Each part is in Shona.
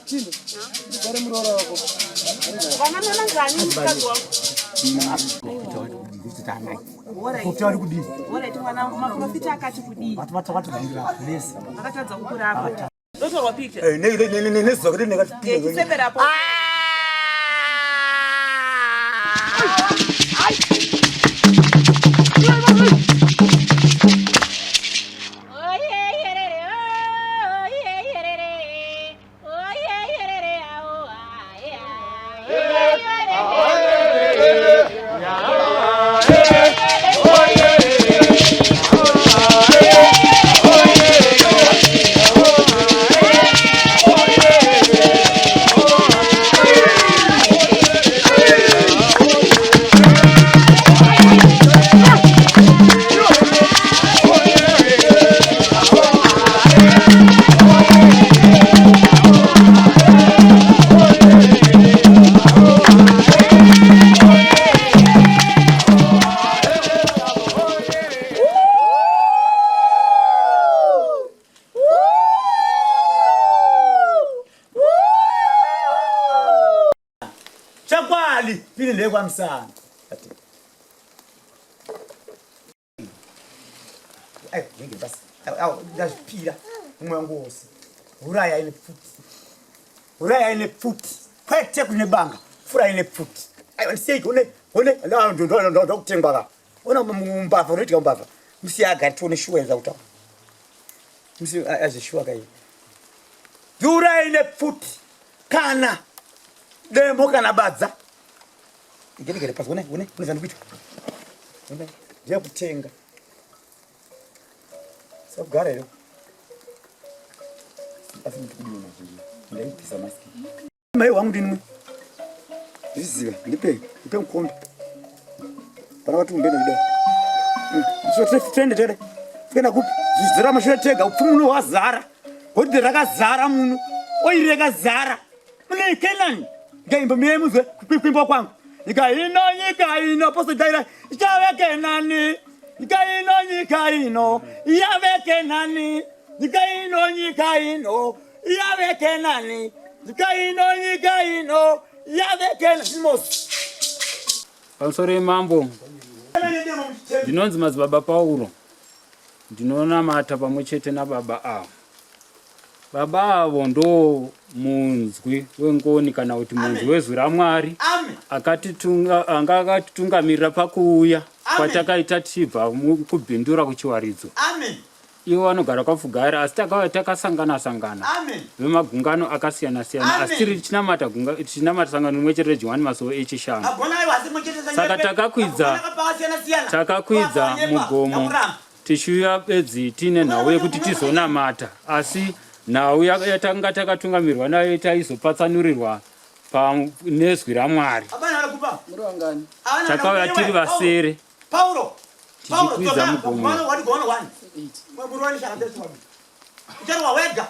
Chini. Kare murora wako. Vana ngani mkazi wako? Kutari kudini. Ora iti mwana maprofita akati kudini. Watu vaindira place. Akatadza kukurapa. Dr. Wapike. Ne zokere nekati. Tisembera po. Kwa msana. Ngingi basi. Ndazipira umwangu wose. Uraya ine futhi. Uraya ine futhi. Kwethe kunebanga. Fura ine futhi. Ayiseki one la ndo kutenga la. Ona mbava unoitika mbava. Msiyaga tone shuwenza utawa. Msi azishuwa kai. Uraya ine futhi. Kana demo kana badza. Ngene pasi une zanu kuita. Une je kutenga. Sagara leo. Basi mtukudini na jini. Ndai pisa maski. Mai wangu ndini. Ziziwe, nipe mkombe. Para watu mbele ndio. So trend tere. Fena kupi. Zizira mashira tega upfumuno wazara. Kodde rakazara munhu. Oireka zara. Mune kenani. Ngaimba miyemuzwe kwimbo kwangu. Nyika ino poso daira ichaweke nani nyika ino yaweke nani nyika ino yaweke nani nyika ino yaweke simos Pansore mambo ndinonzi madzibaba Paulo ndinoona mata pamwechete nababa avo. Baba avo ndo munzwi wengoni kana kuti munzwi wezwi raMwari akatitungamirira pakuuya kwatakaita tichibva kubhindura kuchiwaridzo. Ivo vanogara kwapfugara asi takasangana vemagungano akasiyana-siyana asi tiri tichinamata sangano rimwe chete reJohani masuo echishanu. Saka takakwidza mugomo tichiuya bedzi tine nhau yekuti tizonamata asi nhau yatanga takatungamirwa nayo taizopatsanurirwa nezwi raMwari. Takauya tiri vasere tichikwidza mugomo.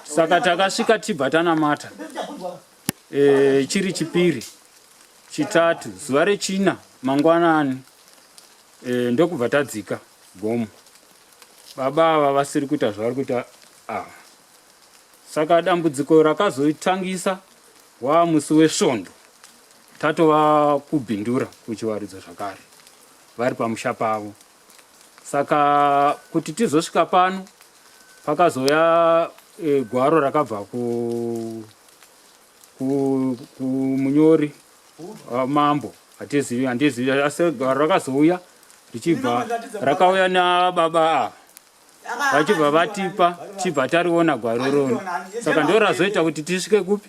Saka takasvika tibva tanamata chiri chipiri chitatu zuva rechina mangwanani ndokubva tadzika Gomo. Baba ava vasiri kuita zvavari kuita ava. Saka dambudziko rakazotangisa musi wesvondo tatova kubhindura kuchiwaridzo zvakare vari pamusha pavo. Saka kuti tizosvika pano pakazoya gwaro rakabva kumunyori mambo handizivi asi gwaro rakazouya richibva rakauya nababa ava vachibva vatipa tibva tariona gwaro rono. Saka ndo razoita kuti tisvike kupi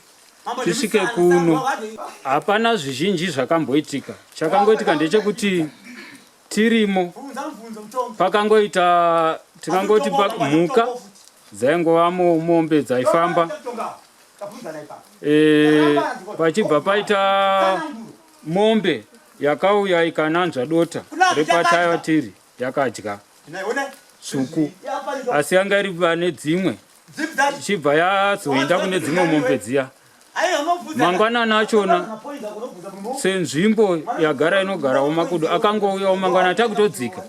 tisvike kuno. Hapana zvizhinji zvakamboitika. Chakangoitika ndechekuti tirimo pakangoita tikangoti mhuka dzaingovamo mombe dzaifamba pachibva paita mombe yakauya ikananzva dota repatayo tiri yakadya tsvuku asi yanga iri pane dzimwe ichibva yazoenda kune dzimwe mombe dziya. Mangwanana achona senzvimbo yagara inogarawo makudo akangouyawo mangwana takutodzika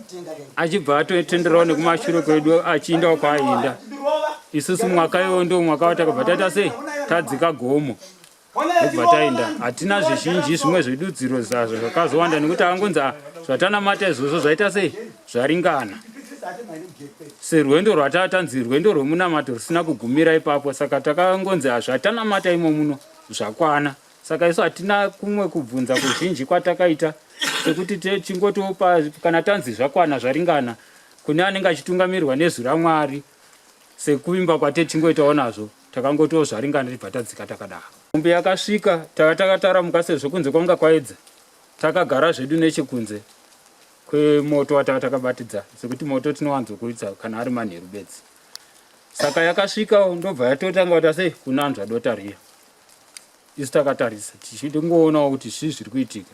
achibva atotenderawo nekumashure kwedu achiindawo kwaenda. Isusu mwaka iwo ndo mwaka watakabva taita sei tadzika Gomo ndobva taenda. Hatina zvizhinji zvimwe zvedudziro zvazvo zvakazowanda nekuti angonzi zvatanamata izvozvo zvaita sei zvaringana. Serwendo rwatatanzi rwendo rwemunamato rusina kugumira ipapo, saka takangonzi zvatanamata imo muno zvakwana. Saka isu hatina kumwe kubvunza kuzhinji kwatakaita sekuti tingotopa kana tanzi zvakwana zvaringana kune anenge achitungamirirwa nezwi raMwari sekuvimba kwatichingoitawo nazvo takangotiwo zvaringana tibva tadzika takadaro. Mombe yakasvika takataramuka sezvo kunze kwanga kwaedza takagara zvedu nechekunze kwemoto watakabatidza sekuti moto tinowanzokuita kana ari manheru bedzi. Saka yakasvika ndobva yatotanga kuti sei kunanzva dota riya. Isu takatarisa tichingoonawo kuti zvii zviri kuitika.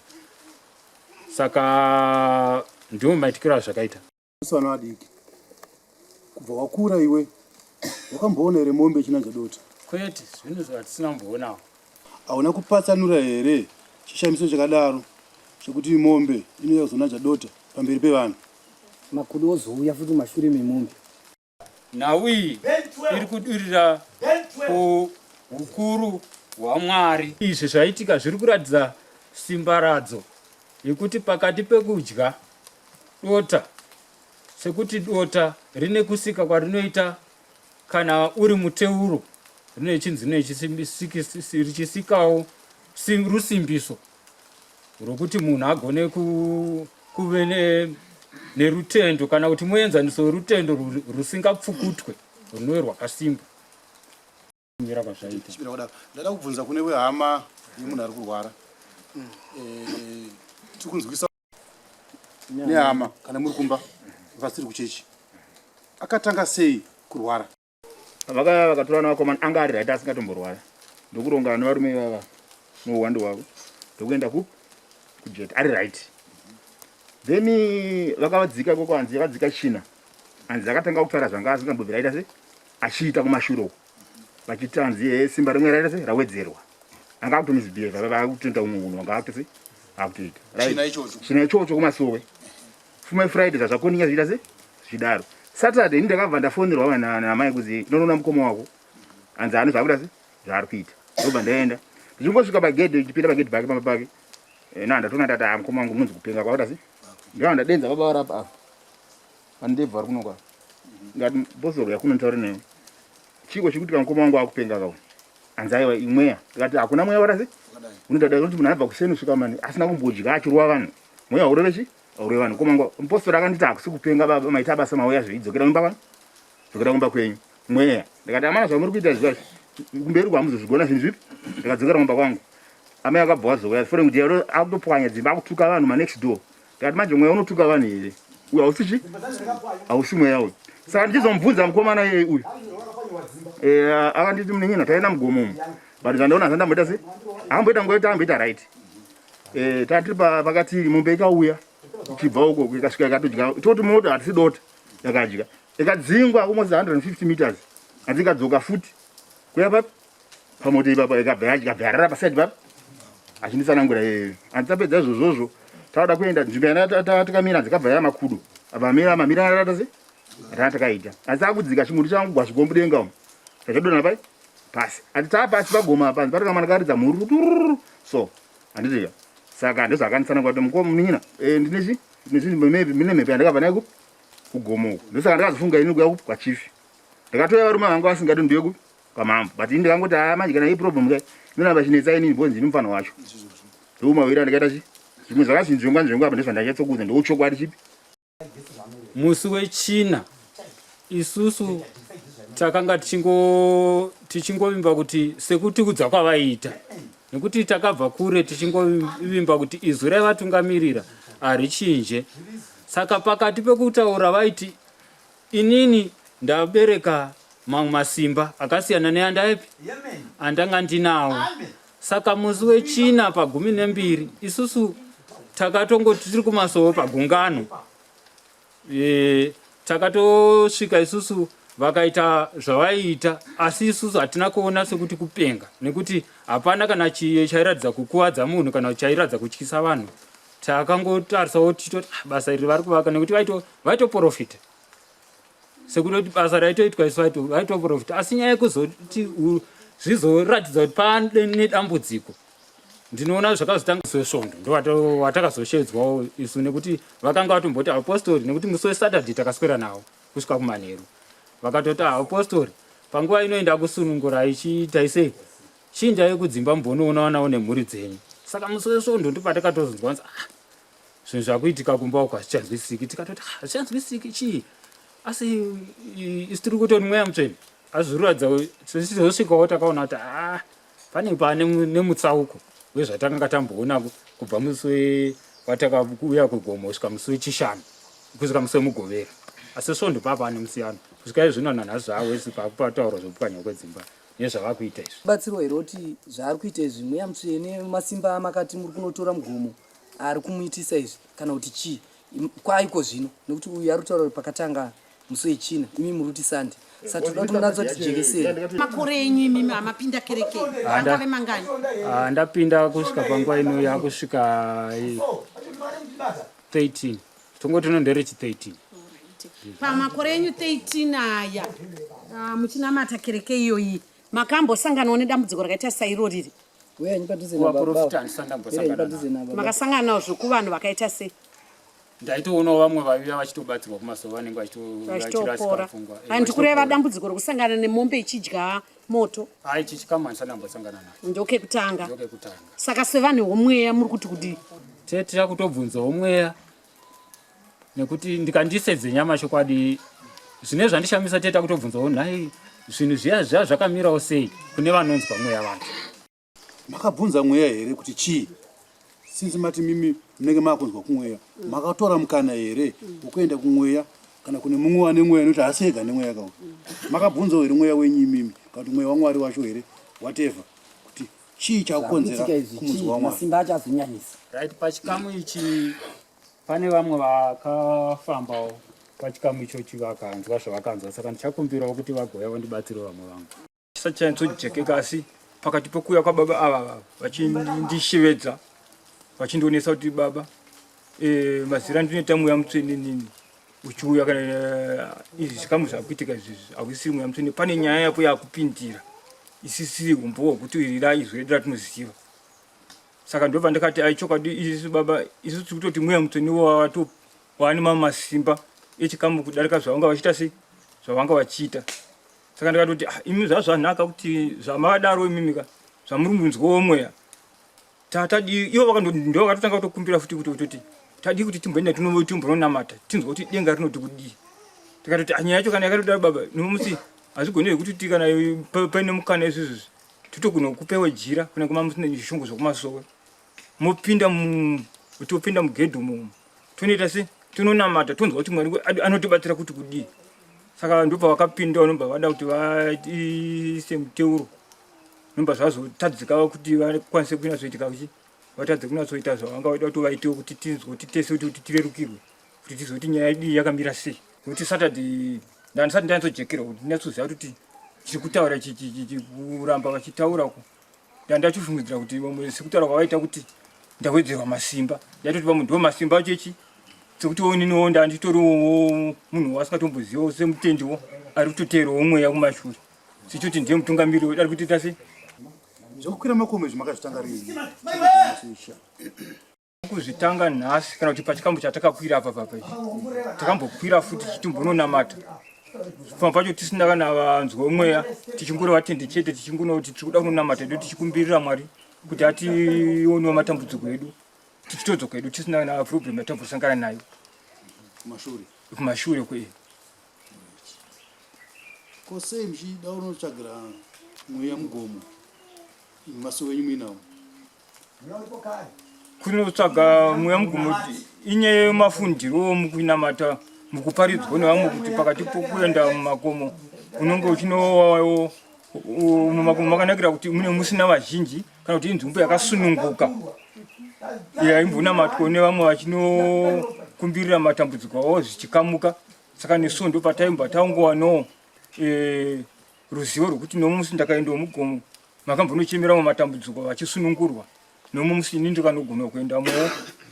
Saka ndiwo maitikiro zvakaita. Musana adiki kubva wakura iwe wakamboona here mombe ichinanzva dota? Kwete, zvinhu zvatisina mboonawo. Hauna kupatsanura here chishamiso chakadaro chekuti mombe inouya kuzonanzva dota pamberi pevanhu? Makudo ozouya futi mashure memombe. Nhau iyi iri kudurira kuukuru hwaMwari. Izvi zvaitika zviri kuratidza simba radzo yekuti pakati pekudya dota, sekuti dota rine kusika kwarinoita kana uri muteuro, richisikawo rusimbiso rwokuti munhu agone kuve nerutendo kana kuti muenzaniso werutendo rusingapfukutwe runove rwakasimba. Ndada kubvunza kune wehama yemunhu ari kurwara, tikunzwisa nehama kana muri kumba vasiri kuchechi, akatanga sei kurwara? Vakatora navakomana anga ari right asingatomborwara, ndokurongana nevarume ivava nouhwando hwavo ndokuenda kujeta ari right. Then vakavadzika koko hanzi yakadzika china, hanzi akatanga kutaura zvanga asingambobvira aita se achiita kumashure uko vachiti hanzi simba rimwe raita se rawedzerwa, anga akutomisbehave vakakutenda umwe munhu wanga akuti akutoita china ichocho kumasove. Fume Friday zvazvakoninga zviita se zvidaro. Saturday ndakabva ndafonerwa namai kuzi nonona mukoma wako hanzi ano zvakuita se zvaari kuita. Ndobva ndaenda ndichingosvika pagedhe ndichipinda pagedhe pake pamba pake ndatona ndati mukoma wangu munonzi Kupenga kwakuita se ndava ndadenza baba varapa apa andebva ari kunokwa ngati bosoro yakunontaura nayo chiko chekuti mukoma wangu akupenga kawo hanzi aiwa imweya ndikati hakuna mweya wara se unodada kuti munhu abva kuseni kusvika mani asina kumbodya achirwa vanhu mweya urove chi aurove vanhu. Mukoma wangu mupostori akanditi hakusi kupenga baba maita basa mauya zveidzokera kumba vanhu dzokera kumba kwenyu mweya. Ndikati amana zvamuri kuita zviva kumberi kwamuzozvigona zvinhu zvipi. Ndikadzokera kumba kwangu amai akabva wazouya fore kuti akutopwanya dzimba akutuka vanhu manext door. Ndikati manje mweya unotuka vanhu here uyu hausi chi hausi mweya uyu. Saka ndichizomubvunza mukomana yeye uyu akanditi munin'ina taenda mugomomo but zvandaona zvandamboita se amboita ngoita amboita right. Tatiri pakati mombe ikauya ichibva uko ikasvika ikatodya toti moto hatisi dota yakadya ikadzingwa almost 150 meters hanzi ikadzoka futi kuya papi pamoto ipapa ikabharara pasaidi papi achinditsanangura hanzi tapedza izvozvozvo tauda kuenda nzvimbo yanatakamira dzikabva yamakudo apa mamira arata se atana takaita asi akudzika chimuti changu gwazvikombudenga umo tachadona pai pasi ati taapasi pagoma panzi patokamana karidza mhuru so handitika. Saka ndozvakanditsanangura kuti mukomuna ndinechi mine mhepo yandakabva nayo kugomo uko ndosaka ndakazofunga ini kuya kwachifi ndakatoya varume vanga vasingati ndiye kwamambo but ini ndikangoti manje kana iproblem kai inoramba chinetsa inini bonzi ndini mufana wacho ndoumawira ndikaita chi zvimwe zvakazvinzvengwa apa ndezvandachatsokudza ndouchokwadi chipi. Musi wechina isusu takanga tichingovimba kuti sekuti kudza kwavaita nekuti takabva kure tichingovimba kuti izwi raivatungamirira harichinje. Saka pakati pekutaura vaiti inini ndabereka mamwe masimba akasiyana neandaipi andanga ndinawo. Saka musi wechina pa12 isusu takatongoti tiri kumasoro pagungano takatosvika isusu vakaita zvavaiita asi isusu hatina kuona sekuti kupenga nekuti hapana kana chairatidza kukuwadza munhu kana chairatidza kutyisa vanhu. Takangotarisawo titoti basa iri vari kuvaka nekuti vaitoprofita sekuti basa raitoitwa isu vaitoprofita asi nyaya yekuzoti zvizoratidza kuti pane nedambudziko. Ndinoona zvakazotanga swesvondo ndo watakazoshedzwawo isu nekuti vakanga vatomboti apostori nekuti musi weSaturday takaswera nawo kusvika kumanheru. Vakatoti apostori panguva inoenda kusunungura ichiita sei chinjai kudzimba mubonoonawo nemhuri dzenyu. Saka musi wesvondo ndopatakatozonzwa zvinhu zvakuitika kumba uko hazvichanzwisiki. Tikatoti hazvichanzwisiki chii? Asi isi tiri kutoti mweya mutsvene azviratidza tichizosvikawo takaona kuti pane nemutsauko wezvatakanga tamboona kubva musi watakauya kuGomo kusvika musi wechishanu kusvika musi wemugovera. Asi svondo papa nemusiyano kusvika izvino nanhasi zvaawesi pakupataurwa zvokupwanya kwedzimba nezvavakuita izvi. Batsiro here kuti zvaari kuita izvi mweya mutsvene masimba makati muri kunotora muGomo ari kumuitisa izvi kana kuti chii kwaiko zvino nekuti uyu ari kutaura kuti pakatanga musi wechina imi muri kuti Sande. Saka toda kuti munadzoti jekeseri. Makore enyu imimi hamapinda kereke angave mangani? Ndapinda kusvika panguva ino yakusvika 13 tongoti ndonderechi 13. Pamakore enyu 13 aya muchinamata kereke iyoyi makambosanganawo nedambudziko rakaita sairo riri? Makasangana nawo zvokuvanhu vakaita sei? Ndaitoonawo vamwe vaviya vachitobatsirwa kumazuva vanenge vachitopora. Ndikureva dambudziko rokusangana nemombe ichidya moto? Ichi chikamu handisandambosangana nacho. Ndokekutanga. Saka sevanhu vomweya muri kuti kudii? Tiri kutobvunzawo mweya nekuti ndikandisedze nyama chokwadi zvine zvandishamisa teta kutobvunzawo nhai zvinhu zviya zvakamirawo sei kune vanonzwa mweya vantu. Makabvunza mweya here kuti chii? Since mati mimi munenge makunzwa kumweya makatora mukana here ukuenda kumweya kana kune mumwe ane mweya noti asega nemweya kawo. Makabvunza here mweya wenyu imimi kuti mweya waMwari wacho here whatever kuti chii chakukonzera kumunzwa waMwari. Masimba acho azonyanyisa. Right, pachikamu ichi pane vamwe vakafambawo pachikamu ichochi vakanzwa zvavakanzwa, saka ndichakumbirawo kuti vagoya vandibatsire vamwe vangu. Chisachanyatsodzeka asi pakati pokuya kwababa ava vachindishevedza vachindionesa kuti baba mazira ndinoita mweya mutsvene nini uchiuya kana izvi zvikamu zvakuitika izvi hausiri mweya mutsvene. Pane nyaya yapo yakupindira isisiri umbowo kuti iri izwi redu ratinoziva. Saka ndobva ndakati aichokwadi isusu baba isusu tiri kutoti mweya mutsvene waane masimba echikamu kudarika zvavanga vachiita sei zvavanga vachiita. Saka ndakatoti imi zvazvanaka kuti zvamavadaro imimika zvamuri munzwawo mweya tatadi ivo ndo vakatotanga kutokumbira futi kuti tadi kuti timboenda timbononamata tinzwa kuti denga rinoti kudii. Tikatoti nyaya yacho kana yakatodaro baba nomusi hazvigoneri kuti kana paine mukana izvizvi titogona kupewa jira kuna kuma musina zvishongo zvokumasoro mopinda utopinda mugedho mumo tonoita se tononamata tonzwa kuti Mwari anotibatsira kuti kudii. Saka ndobva vakapinda nomba vada kuti vaise muteuro nomba zvazotadzika kuti vakwanise kunatsoitika kuchi vatadze kunatsoita zvavanga vaida kuti vaitewo kuti tinzwe kuti tese kuti tiverukirwe kuti tizwe kuti nyaya yedu yakamira sei. Nokuti Saturday ndandisati ndanatsojekerwa kuti ndinatsoziva kuti chiri kutaura kuramba vachitaurako ndandachifungidzira kuti vamwe sekutaura kwavaita kuti ndawedzerwa masimba yatoti vamwe ndo masimba achechi sekuti oniniwo ndanditoriwo munhu wasingatombzivawo semutendiwo ari kutoteerawo mweya kumashure sichoti ndiye mutungamiri wedu ari kutoita sei. Zvokukwira makomo izvi makazvitanga rini? Kuzvitanga nhasi kana kuti pachikamu chatakakwira apa papa ichi takambokwira futi chitimbononamata pamwe pacho tisina kana vanzwa mweya tichingoreva tende chete tichingoona kuti tiri kuda kunonamata edu tichikumbirira Mwari kuti ationewo matambudziko edu tichitodzoka edu tisina kana problem yatambosangana nayo kumashure kweye. Kosei muchida unotsvagira mweya muGomo maso wenyu muinawo kunotsvaga mweya muGomo inyaya yemafundiro mukuinamata mukuparidzwa nevamwe kuti pakati pokuenda mumakomo unenge uchinowawo mumakomo makanakira kuti mune musina vazhinji kana kuti inzvimbo yakasununguka yaimbonamatwa nevamwe vachinokumbirira matambudziko avo zvichikamuka. Saka nesuwo ndo pataimba taungowanawo ruzivo rwekuti nomusi ndakaendawo muGomo makambonochemeramo matambudziko vachisunungurwa nomusi ini ndikanogona kuendamo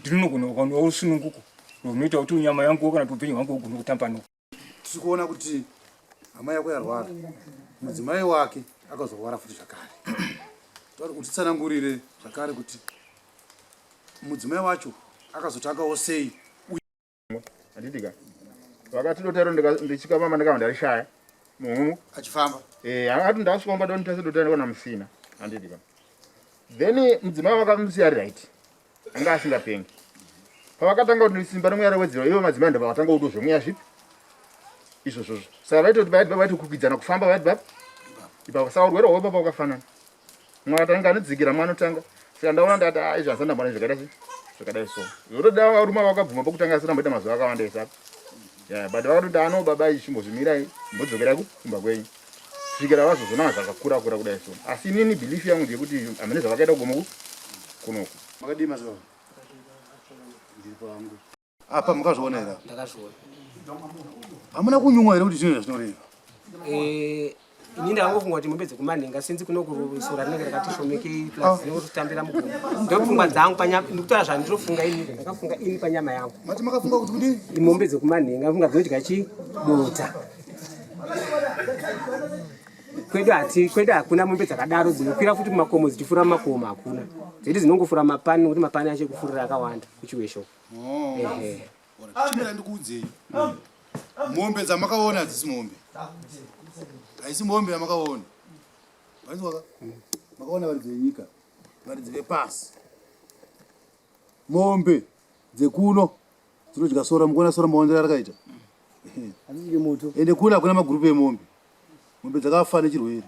ndinogona kuwanawo rusununguko rwunoita kuti nyama yangu kana kuti upenyu hwangu hugone kutambanuka. Tiri kuona kuti hama yako yarwara mudzimai wake akazorwara futi zvakare. Tauri kuti tsanangurire zvakare kuti mudzimai wacho akazotakawo sei. Handitika. Wakati dotero ndichika mama ndakava ndarishaya. Mumu Achifamba. Akati ndasvomba donitase dotero ndikona musina. Handitika. Then mudzimai wakamusiya right. Anga asingapengi. Pavakatanga kuti simba nomweya wedziro ivo madzimai ndo vakatanga kuti zvomweya zvipi. Izvo. Saka vaiti kuti vaiti kukidzana kufamba vaiti baba. Ipapo saka urwere hwepa pakafanana. Mwana tanga anodzikira mwana otanga. Saka ndaona ndati izvi hazana mbana zvakadai so. Yotoda ruma vakabvuma pokutanga asina mboita mazuva akawanda isapo. Yeah, but vakatoti ano baba ichimbozvimirai mbodzokera kumba kwenyu. Kusvikira vazozona zvakakura kudai so. Asi inini belief yangu ndeyekuti hamene zvavakaita kugomo kunoku. Makadii mazuva? Ndipo hangu. Apa mukazviona here? Ndakazviona. Hamuna kunyumwa here kuti zvinhu zvinoreva? Ini ndangofunga kuti mombe dzekumanhenga sinzi kunokurusura rinenge rakatishomekei plus nekutambira mugomo. Ndopfungwa dzangu panyama ndikutora zvandinofunga ini ndakafunga ini panyama yangu. Mati makafunga kuti kudini? Mombe dzekumanhenga funga dzinodya chibota. Kwedu hakuna mombe dzakadaro dzinokwira futi mumakomo dzichifura mumakomo hakuna. Dzedu dzinongofura mapani nekuti mapani acho kufurira akawanda kuchiwesho. Chimera ndikuudzei. Mombe dzamakaona hadzisi mombe. Haisi mombe yamakaona. Vanzwaka? Makaona varidzi venyika. Varidzi vepasi. Mombe dzekuno dzinodya sora, mukuona sora maondera rakaita. Handidye moto. Ende kuno hakuna magurupu emombe. Mombe dzakafa nechirwere.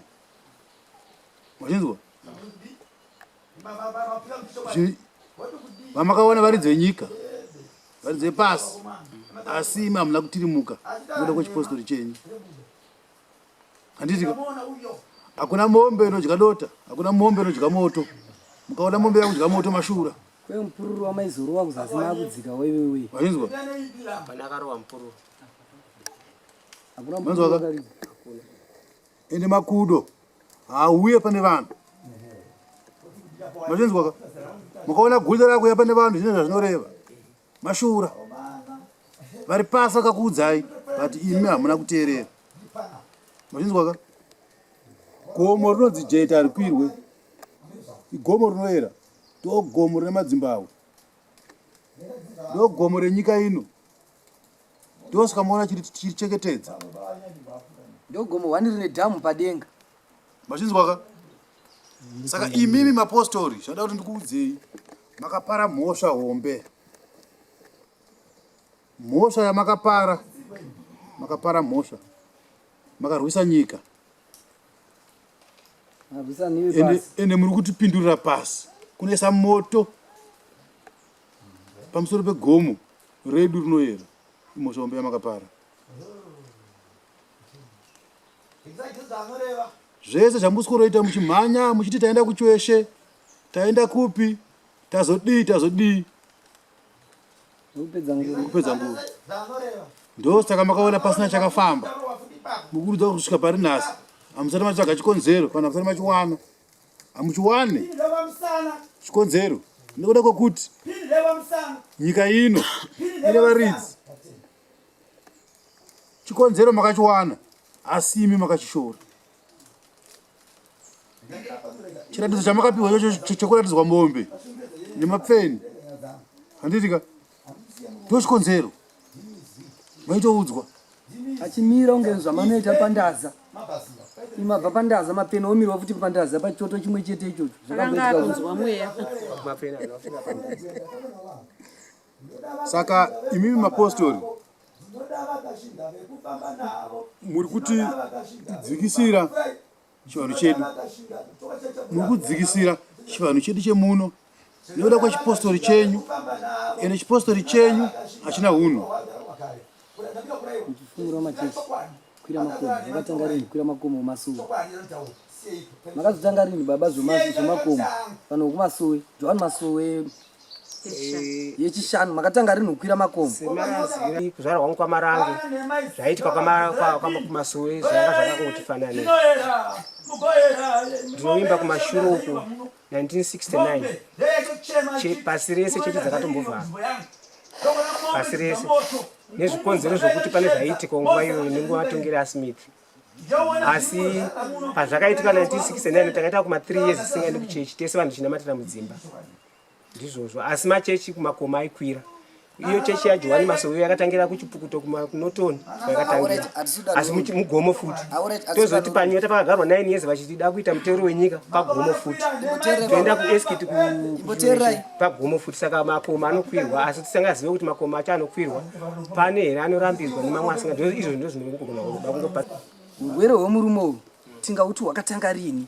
Mwachinzwa? Vamakaona varidzi venyika. Varidzi vepasi. Asi imi hamuna kutirimuka. Noda kwechipostori chenyu. Handitika? Hakuna mombe inodya dota, hakuna mombe inodya moto. Mukaona mombe yakudya moto mashura. Kwe mupururu wamaizorova kuzasi makudzika wewewe. Wachinzwa? Pana akarowa mupururu. Hakuna mupururu. Ende makudo hauye pane vanhu. Wachinzwa? Mukaona gunda rakuya pane vanhu zvine zvazvinoreva. Mashura. Vari pasi vakakuudzai vati imi hamuna kuteerera. Mwachinzwaka? Gomo rinonzi Jeta rikwirwe. Igomo Rinoyera. Ndo gomo rine madzimbabwe. Ndo gomo renyika ino. Ndo saka muona chirichengetedza. Ndo gomo wani rine dhamu padenga. Mwachinzwaka? Saka imimi Mapostori zvada kuti ndikuudzei. Makapara mhosva hombe. Mhosva yamakapara. Makapara mhosva. Makarwisa nyika. Ende muri kutipindurira pasi. Kunoisa moto pamusoro pegomo redu Rinoyera. Mhosva hombe yamakapara. Zvese zvambusikuroita muchimhanya muchiti taenda kuchweshe, taenda kupi, tazodii. Kupedza nguva. Ndo saka makaona pasina chakafamba. Mukurudzwa kusvika pari nhasi. Hamusati matsvaga chikonzero kana musati machiwana. Hamuchiwane. Chikonzero. Nekuda kwekuti nyika ino ine varidzi. Chikonzero makachiwana. Asi imi makachishora. Chiratidzo chamakapiwa chekuratidzwa mombe nemapfeni. Handitika? Ndo chikonzero. Maitoudzwa. Achimira unge zvamanoita pandaza. Imabva pandaza mapeni omirwa futi pandaza pachoto chimwe chete ichocho. Zvakanga kunzwa mweya. Mapeni anofika pandaza. Saka imimi Mapostori muri kuti dzikisira chivanhu chedu. Muri kudzikisira chivanhu chedu chemuno. Nekuda kwechipostori chenyu. Ene chipostori chenyu hachina hunhu. Kuchifungura machechi. Kwira makomo. Makatanga rini kwira makomo masuwe. Makazotanga rini baba zvomakomo. Pano kumasuwe. Joan masuwe. Yechishanu. Makatanga rini kwira makomo. Semazi kuzvarwa kwangu kwamarange. Zvaitika kumasuwe zvanga zvakakungotifanana. Ndinoimba kumashure uko 1969. Pasi rese chete dzakatombovhara. Pasi rese. Nezvikonzero zvokuti pane zvaitika nguva iyo nenguva atongera Smith. asi pazvakaitika 1969 takaita kuma3 years tisingaendi kuchechi tese vanhu chinamatira mudzimba ndizvozvo. Asi machechi kumakomo aikwira. Iyo chechi yaJohani Masowe yakatangira kuchipukuto kunotoni yakatangira. Asi muGomo futi. Tozoti panyota pakagarwa 9 years vachitida kuita mutero wenyika paGomo futi. Toenda kuEskiti paGomo futi. Saka makomo anokwirwa asi tisangazive kuti makomo acho anokwirwa pane here anorambirwa nemamwe asinga. Izvo ndizvo zvinogona kungopa. Urwere hwemurume tingauti hwakatanga rini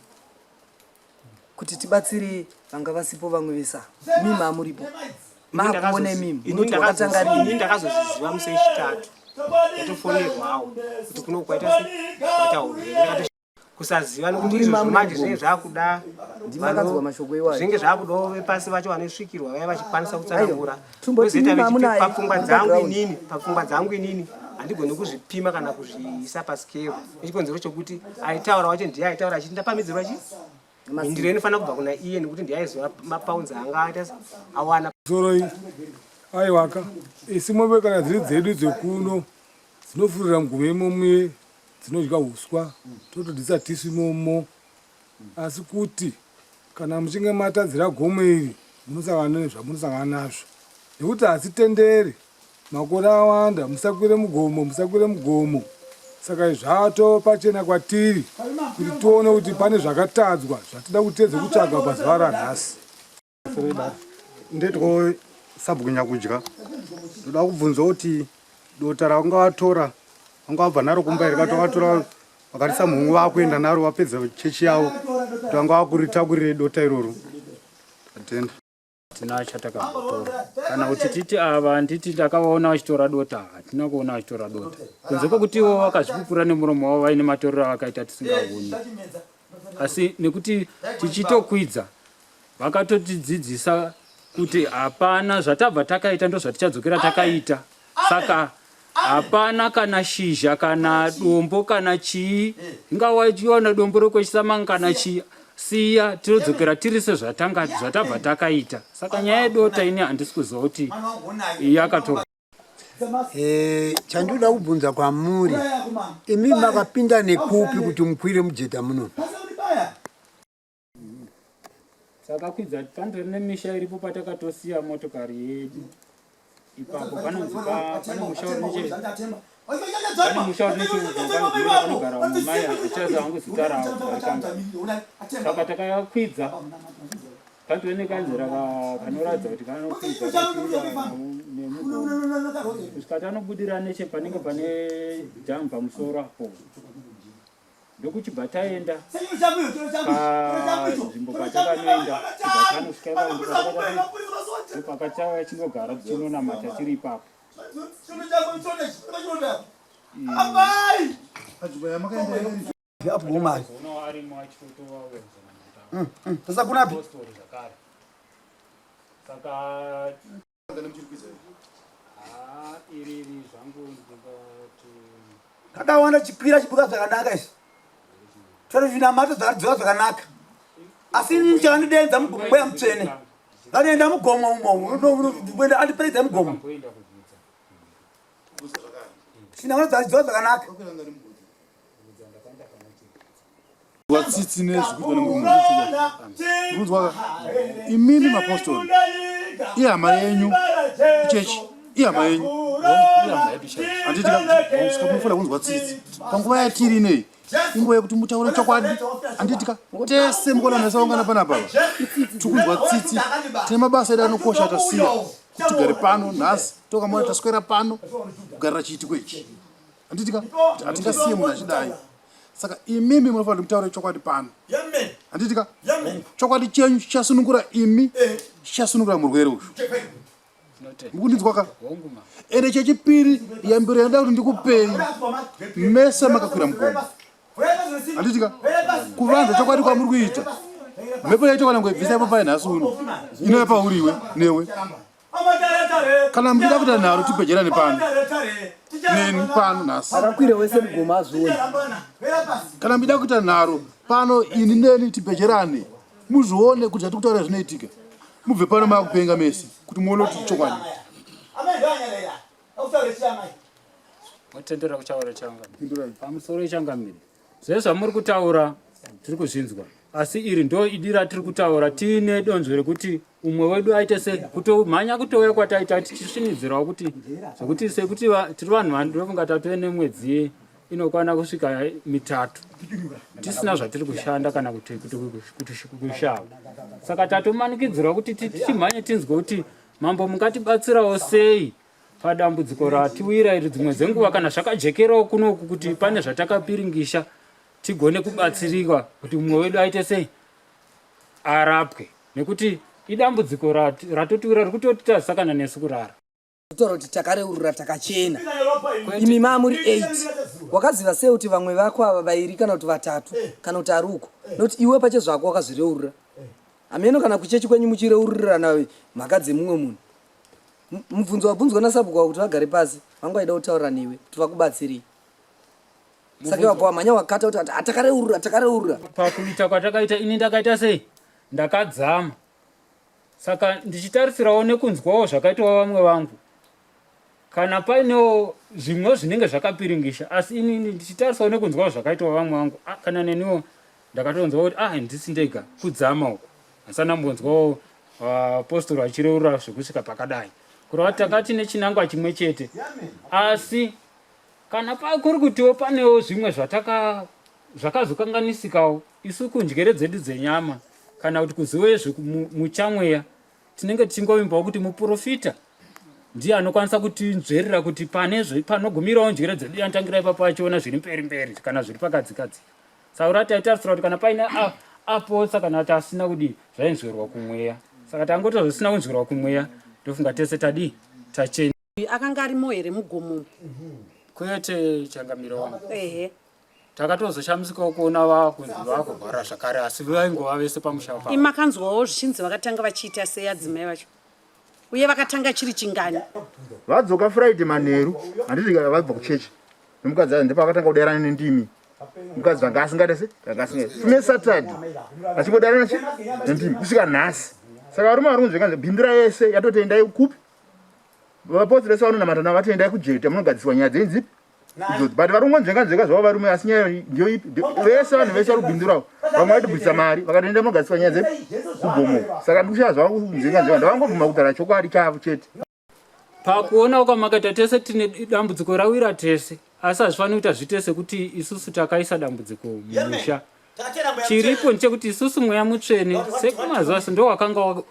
kuti tibatsire vanga vasipo vamwe vesa mimi amuripo makuone mimi inini ndakazoziva musi wechitatu yatofonerwawo kuti kuno kwaita kusaziva nokuti izvo zvomanje zvinenge zvakuda ndimakadzwa mashoko iwayo zvinenge zvakudawo vepasi vacho vanosvikirwa vaya vachikwanisa kutsanangura kwozoita vechiti papfungwa dzangu inini handigoni kuzvipima kana kuzviisa pasikero. Nechikonzero chokuti aitaura wacho ndiye aitaura achiti ndapamidzirwa chi mindiro inofanira kubva kuna iye nekuti ndiye aiziva mapaunzi anga aita awana. Soroi aiwaka isimwe kana dziri dzedu dzekuno dzinofurira mugome imomo dzinodya huswa totodisa tisi imomo. Asi kuti kana muchinge matadzira gomo iri munosangana nezvamunosangana nazvo nekuti hasitendere makore awanda musakwire mugomo. Saka zvato pachena kwatiri kuti tione kuti pane zvakatadzwa zvatida kutedza kutsvaga pazuva ranhasi. Ndetiko sabhukunya kudya ndoda kubvunza kuti dota raungawatora wangabva naro kumba here katovatora vakarisa mhungu vakuenda naro vapedza chechi yavo kuti vanga vakuritakurire dota iroro. Atenda tina chatakatora kana kuti titi ava nditi ndakavaona vachitora dota hatina kuona vachitora dota kunze kwekuti ivo vakazvipupura nemuromo wavo vaine matorero avakaita tisingaoni. Asi nekuti tichitokwidza vakatotidzidzisa kuti hapana zvatabva takaita ndo zvatichadzokera takaita. Saka hapana kana shizha kana dombo kana chii ingawachiona dombo rekwechisama kana chii siya tinodzokera tiri sezvatabva takaita. Saka nyaya yedota ini handisi kuziva kuti yakatorwa. Chandoda kubvunza kwamuri imi makapinda nekupi kuti mukwire mujeta muno? Saka kwidza pandori nemisha iripo patakatosiya motokari yedu ipapo pane mushauri nechivanogara mumai achaza wangu zita ravo. Saka takakwidza pandori nekanzira kanoratidza kuti kanokwidza kusvika tanobudira neche panenge pane dhamu pamusoro apo ndokuchibva taenda panzvimbo patakanoenda chibva tanosvika pakatava chinogara tichinonamata tiri ipapo. Kadawana chikwira chibuka zvakanaka izvi. Tozvina mato dzakadzika zvakanaka. Asi nichandidenza mugombo yamutsvene. Nganoenda mugomo umo. Ndikuenda andipedza mugomo. Sina dzakadzika zvakanaka. Watsitsi nezvikuitwa nemunhu. Imini Mapostori. Ihama yenyu kuchechi. Ihama yenyu. Anditika musikapufuna kunzwa tsitsi. Panguva yatiri nei. Inguva yekuti mutaure chokwadi. Anditika tese mukona nesaungana panapa. Tikunzwa tsitsi. Tine mabasa edu anokosha atasiya. Tigare pano nhasi tokamona taswera pano kugarira chiitiko ichi. Anditika atingasiye munhu achidai. Saka imimi munofanira mutaure chokwadi pano. Anditika chokwadi chenyu chichasunungura imi chichasunungura murwere uyu. Mukundinzwa ende chechipiri yambiro yanda kuti ndikupei mese makakwira mugomo. Anditika kuvanza chokwadi kwamuri kuita mhepo yacho kana ngoibvisa ipo painhasi uno inoya pauriwe newe kana muchida kuita nharo tipejerane pano neni pano nhasi akakwira wese mugomo azoni. Kana muchida kuita nharo pano ini neni tipejerane muzvione kuti zvatikutaura zvinoitika mubve pano makupenga mese kuti muone kuti chokwadi. Watendera kuchaura changa pamusoro ichangamiri zvezvamuri kutaura tiri kuzvinzwa, asi iri ndo idira tiri kutaura tiine donzvo rekuti umwe wedu aite sei kutomhanya kutouya kwataita tichisvinidzirawo kuti zvekuti sekuti tiri vanhu vandofunga tatove nemwedzi inokwana kusvika 3 tisina zvatiri kushanda kana kuti kushava. Saka tatomanikidzirwa kuti tichimhanye tinzwe kuti mambo mungatibatsirawo sei padambudziko ratiwira iri dzimwe dzenguva kana zvakajekerawo kunoku kuti pane zvatakapiringisha tigone kubatsirika kuti mumwe wedu aite sei arapwe, nekuti idambudziko ratotiwira riri kutoti tasakana nesu kurara. Kutaura kuti takareurura takachena. Imi mamuri 8. Wakaziva sei kuti vamwe vako ava 2 kana kuti 3 kana kuti aruko? Noti iwe pache zvako wakazvireurura. Ameno kana kuchechi kwenyu muchireurura nawe mhaka dzemumwe munhu. Mubvunzo wabvunzwa nasabhuku kuti vagare pasi vangaida kutaura newe kuti vakubatsirei. Saka wabva wamhanya wakata kuti atakareurura. Pakuita kwatakaita ini ndakaita sei? Ndakadzama. Saka ndichitarisirawo nekunzwawo zvakaitwa vamwe vangu. Kana painewo zvimwe zvinenge zvakapiringisha, asi ini ndichitarisawo nekunzwawo zvakaitwa vamwe vangu. Kana neniwo ndakatonzwa kuti ndisi ndega kudzama uko. Asana mbonzwawo Mapostori achireurura zvekusvika pakadai. Kureva takati nechinangwa chimwe chete. Asi kana pakuri kutiwo panewo zvimwe zvakazokanganisikawo isu kunjere dzedu dzenyama kana kuti kuziwe muchamweya tinenge tichingovimbawo kuti muprofita ndiye anokwanisa kutinzverera kuti panogumirawo njere dzedu yantangira ipapo achiona zviri mberi kana zviri pakadzikadzika. Saka taitarisira kuti kana paine apotsa kana kuti asina kudi zvainzverwa kumweya. Saka tangoti zvisina kunzverwa kumweya ndofunga tese tachena. Akanga arimo here mugomo? Kwete changamiro wangu. Takatozoshamisikawo kuona vakunzi vakurwara zvakare asi vaingova vese pamushava. Imakanzwawo zvichinzi vakatanga vachiita sei adzimai vacho? Uye vakatanga chiri chingani? Vadzoka Friday manheru handiti vabva kuchechi nemukadzi ayo ndipo vakatanga kudairana nendimi. Mukadzi vanga asingatese fume Saturday achimbodairana nendimi kusvika nhasi. Saka varume vari kunzvenganze bhindira yese yatotoendai kupi. Vapostori vese vanonamata navo vatoendai kujeta munogadziswa nyaya dzenzipi. But vari kungonzvenganzvenga zvavo varume asi nyaya ndiyo ipi. Vese vanhu vese vari kubhindurawo. Vamwe vaitobvisa mari vakatoenda munogadziswa nyaya dzepi kugomo. Saka ndikushazva kunzvenganzvenga ndavangobvuma kutaura chokwadi chavo chete. Pakuona kwamakaita tese tine dambudziko rawira tese, asi hazvifaniri kuita zvitese kuti isusu takaisa dambudziko mumusha. Chiripo nchekuti isusu mweya mutsvene sekumazuva ndo wakanga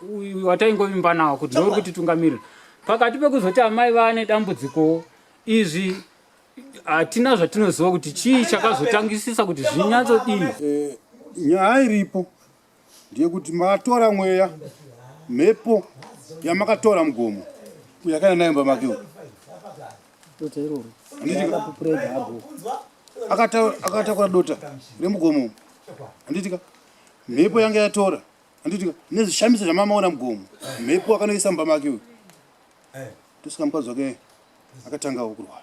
wataingovimba nawo kuti ndori kuti tungamirira. Pakati pekuzoti amai vane dambudziko izvi hatina zvatinoziva kuti chii chakazotangisisa kuti zvinyatsodii. Nyaya iripo ndeyekuti makatora mweya mhepo yamakatora mugomo yakaenda nayo mbamakiwo akatakura dota remugomo handitika mhepo yanga yatora handitika nezvishamiso zvamamaona mugomo mhepo akanoisa mbamakiwo tosvika mukadzi wake akatangawo kurwara.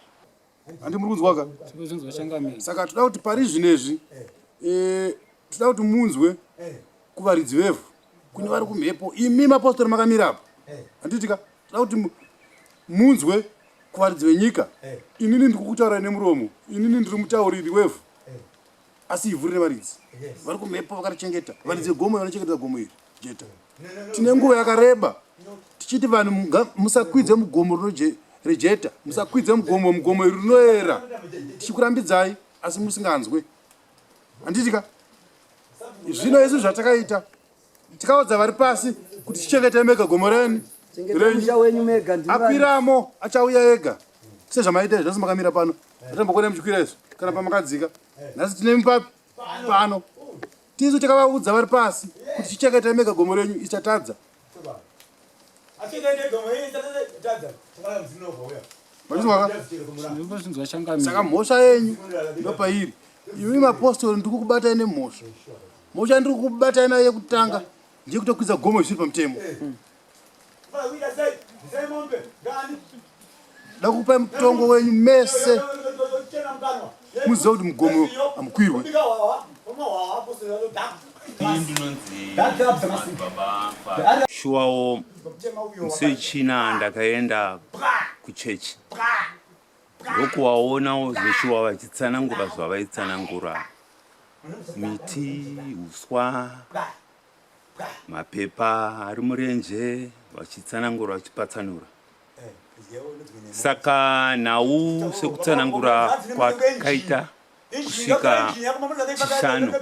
Handi muri kunzwaka? Saka toda kuti pari zvinezvi toda kuti munzwe kuvaridzi vevhu kune vari kumhepo imi Mapostori makamira apo handitika toda kuti munzwe kuvaridzi venyika. Inini ndiri kutaura nemuromo, inini ndiri mutauriri wevhu asi ivhu rine varidzi vari kumhepo vakarichengeta. Varidzi vegomo vanochengeta gomo iri jeta. Tine nguva yakareba tichiti vanhu musakwidze mugomo rejeta, musakwidze mugomo iri rinoyera. Tichikurambidzai asi musinganzwe handitika. Zvino isu zvatakaita tikaudza vari pasi kuti tichengete mega gomo renyu akwiramo achauya ega sezvamaita zvose makamira pano. Atambokone muchikwira izvo kana pamakadzika nhasi tine mupapi pano tisu takavaudza vari pasi kuti tichengete mega gomo renyu isatadza. Saka mhosva yenyu ndopairi. Imi Mapostori ndiri kukubatai nemhosva. Mhosva ndiri kukubatai nayo yekutanga ndeyekutokwidza gomo zvisiri pamutemo. Da kupai mutongo wenyu mese muziva kuti mugomo hamukwirwe. Shuwawo musechina ndakaenda kuchechi ndokuwaonawo zveshuwa vachitsanangura zvavaitsanangura miti, uswa, mapepa ari murenje vachitsanangura vachipatsanura. Saka nhau sekutsanangura kwakaita kusvika chishanu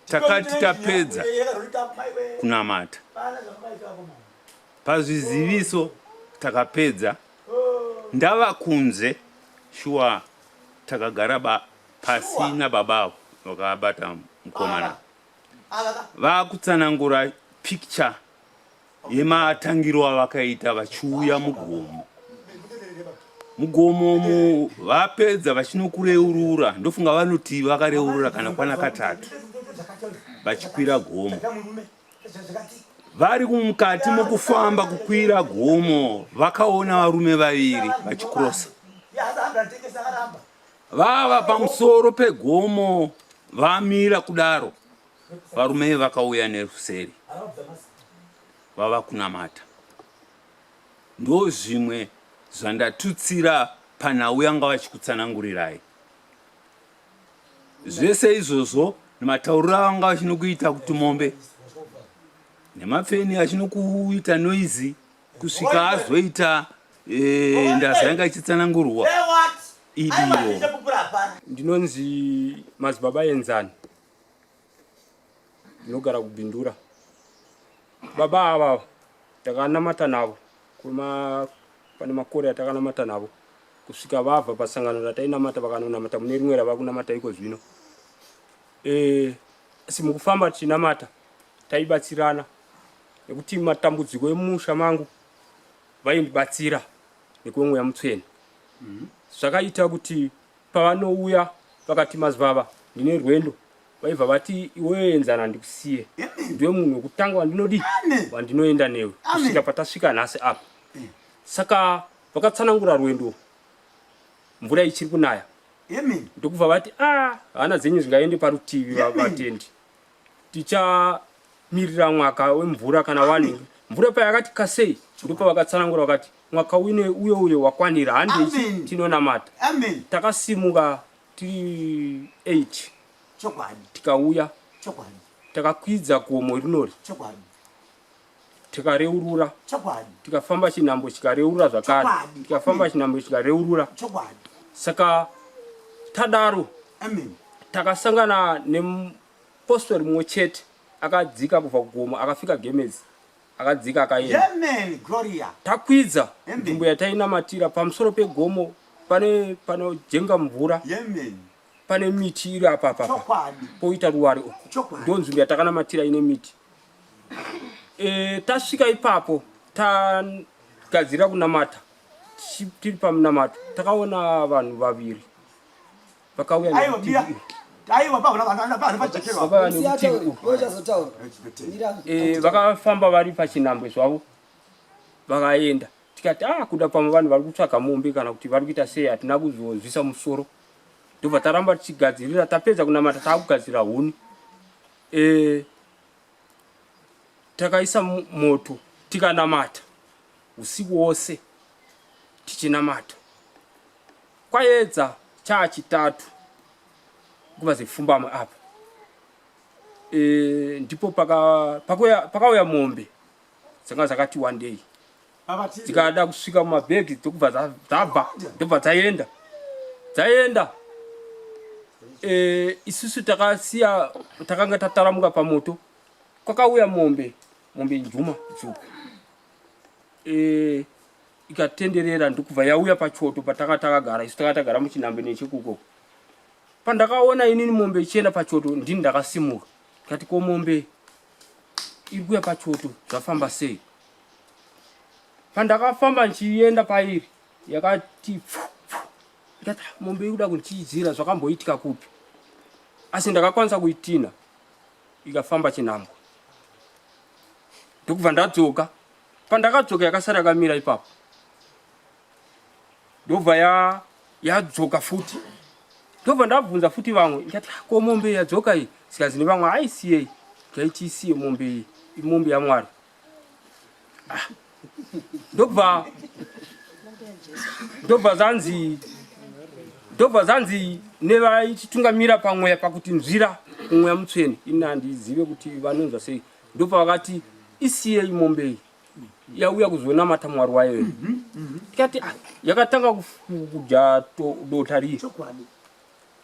takati tapedza kunamata. Pazviziviso takapedza ndava kunze shuwa takagara pasi nababa vakabata mukomana vakutsanangura picture yematangiro avakaita vachiuya mugomo. Mugomo vapedza vachinokureurura, ndofunga vanoti vakareurura kana kwana katatu vachikwira gomo. Vari mukati mukufamba kukwira gomo vakaona varume vaviri vachikrosa. Vava pamusoro pegomo vamira kudaro, varume vakauya neruseri vava kunamata. Ndo zvimwe zvandatutsira panhau yanga vachikutsanangurirai. Zvese izvozvo nematauriro avanga vachinokuita kuti mombe nemapfeni achinokuita noizi kusvika azoita ndazanga ichitsanangurwa idiro. Ndinonzi madzibaba enzani, ndinogara kubindura. Baba ava takanamata navo pane makore atakanamata navo kusvika vabva pasangano ratainamata vakanonamata mune rimwe rava kunamata iko zvino. Asi mukufamba tichinamata taibatsirana nekuti matambudziko emusha mangu vaindibatsira nekwemweya mutsvene. Zvakaita kuti pavanouya vakati madzibaba ndine rwendo, vaibva vati iwe enzana ndikusiye, ndiwe munhu wekutanga wandinodi wandinoenda newe kusvika patasvika nhasi apa. Saka vakatsanangura rwendo mvura ichiri kunaya, ndokubva vati hana dzenyu zvingaende parutivi vatendi, tichamirira mwaka wemvura kana wani. Mvura payakati kasei ndipo vakatsanangura vakati mwaka uyo wakwanira handei tinonamata. Takasimuka tiri 8 tikauya takakwidza gomo rinori tikareurura, tikafamba chinhambo chikareurura zvakare, tikafamba chinhambo chikareurura. Saka tadaro takasangana nemupostori mumwe chete akadzika kubva kugomo akafika Gemezi, akadzika akaenda. Takwidza nzvimbo yatainamatira pamusoro pegomo panojenga mvura, pane miti iri apa poita ruware uko, ndo nzvimbo yatakanamatira ine miti. Tasvika ipapo tagadzira kunamata, tiri pamunamato takaona vanhu vaviri vakauya vakafamba vari pachinhambwe zvavo vakaenda. Tikati kuda pamwe vanhu vari kutsvaga mombe kana kuti vari kuita sei, hatina kuzozvisa musoro. Ndobva taramba tichigadzirira, tapedza kunamata taakugadzira huni. Takaisa moto tikanamata usiku wose tichinamata. Kwaedza chachitatu nguva dzepfumbamwe apa, ndipo pakauya mombe dzanga dzakati wandei dzikada kusvika mumabhegi dzokubva dzabva ndobva dzaenda. Isusu takasiya, takanga tataramuka pamoto, kwakauya mombe njuma dzvuku, ikatenderera ndokubva yauya pachoto patakagara. Isu takagara muchinhambwe nechikuko. Pandakaona inini mombe ichienda pachoto ndini ndakasimuka, ndikati ko mombe iri kuya pachoto zvafamba sei? Pandakafamba nchienda pairi yakati ndikati mombe iri kuda kundichidzira, zvakamboitika kupi? Asi ndakakwanisa kuitina ikafamba chinhambwe. Ndokubva ndadzoka. Pandakadzoka yakasara yakamira ipapo, ndobva yadzoka futi. Ndobva ndabvunza futi vamwe ndikati ko mombe yadzoka iyi? Zikazi nevamwe aisiyei, ngaitiisiye mombe iyi, imombe yaMwari. Ndobva ndobva zanzi nevaichitungamira pamweya pakuti nzira kumweya mutsvene ini handizive kuti vanonzwa sei. Ndobva vakati isiyei mombe iyi yauya kuzonamata mwari wayo. Tikati yakatanga kudya dota riye.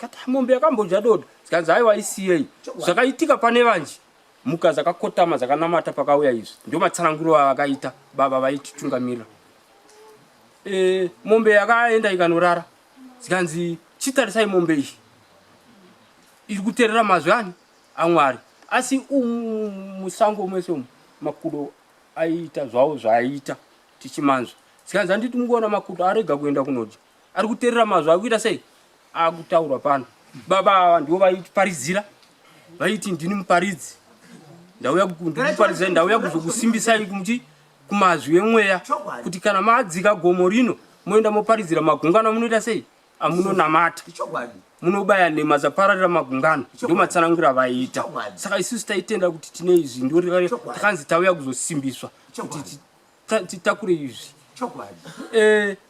Kati mombe yakambodya dota. Zikanzi haiwa isiyei. Zvakaitika pane vanji muka dzakakotama dzakanamata pakauya izvi. Ndio matsananguro akaita baba vaititungamirira. Mombe yakaenda ikanorara. Zikanzi chitarisai mombe iyi iri kuteerera mazwi ani aMwari. Asi musango mwese makudo aita zvawo zvaiita tichimanzwa. Zikanzi handiti mungoona makudo arega kuenda kunodya. Ari kuteerera mazwi akuita sei? Akutaura pano. Baba ndivo vaiparidzira. Vaiti ndini muparidzi. Ndauya kuparidza, ndauya kuzokusimbisai kumazwi emweya kuti kana madzika gomo rino moenda moparidzira magungano munoita sei? Amunonamata. Munobaya nhema dzapararira magungano. Ndio matsanangura vaiita. Saka isusu taitenda kuti tine izvi ndio takanzi tauya kuzosimbiswa kuti titakure izvi.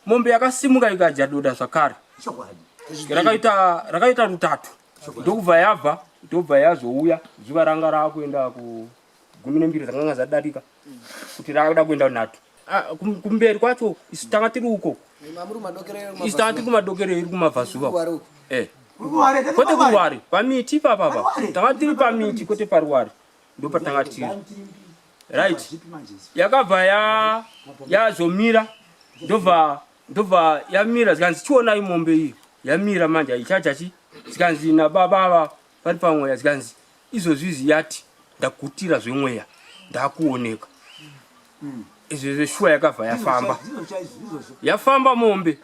Mombe yakasimuka ikadya doda zvakare. Rakaita rutatu. Ndobva yazouya zuva ranga rakuenda ku 12 dzakanga zadarika kuti rakada kuenda kunatu. Kumberi kwacho isu tanga tiri uko. Isu tanga tiri kumadokere iri kumabvazuva. Kwete kuruware pamiti papa. Tanga tiri pamiti kwete paruware. Ndo patanga tiri. Right. Yakabva yazomira. Ndobva yamira zikanzi chiona imombe iyi. Yamira manje aichacha chi. Zikanzi na baba vari pamweya zikanzi izvozvizi yati ndakutira zvemweya ndakuoneka. Izvo zveshuwa yakabva yafamba mombe.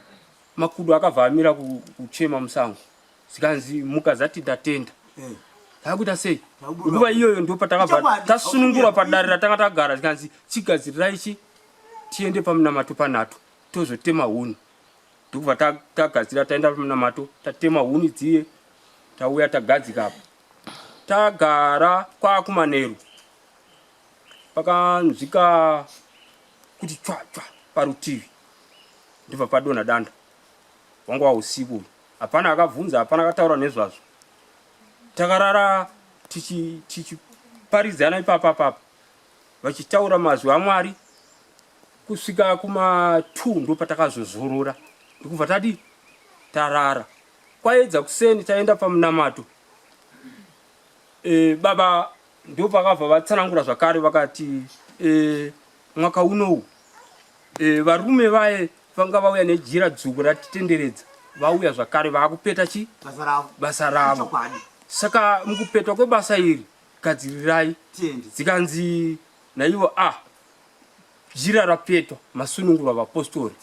Makudo akabva amira kuchema musango. Zikanzi muka zati ndatenda. Takuita sei? Nguva iyoyo ndio patakabva tasunungura padare ratanga tagara. Zikanzi chigadzirirai ichi tiende pamunamato panatu tozotema huni. Ndokubva tagadzira taenda pamunamato tatema huni dziye tauya tagadzika apa. Tagara kwakumanheru. Pakanzvika kuti tsva parutivi. Ndibva padona danda. Wanga wausiku. Hapana akabvunza, hapana akataura nezvazvo. Takarara tichiparidzana ipapa. Vachitaura mazwi aMwari kusvika kuma2 ndo patakazozorora. Ndokubva tadi tarara. Kwaedza kuseni taenda pamunamato. Baba ndio pakabva vatsanangura zvakare vakati mwaka unowu varume vaye vanga vauya nejira dzvuku ratitenderedza. Vauya zvakare vakupeta basa ravo. Saka mukupetwa kwebasa iri gadzirirai. Zikanzi naivo jira rapetwa masunungurwa vapostori.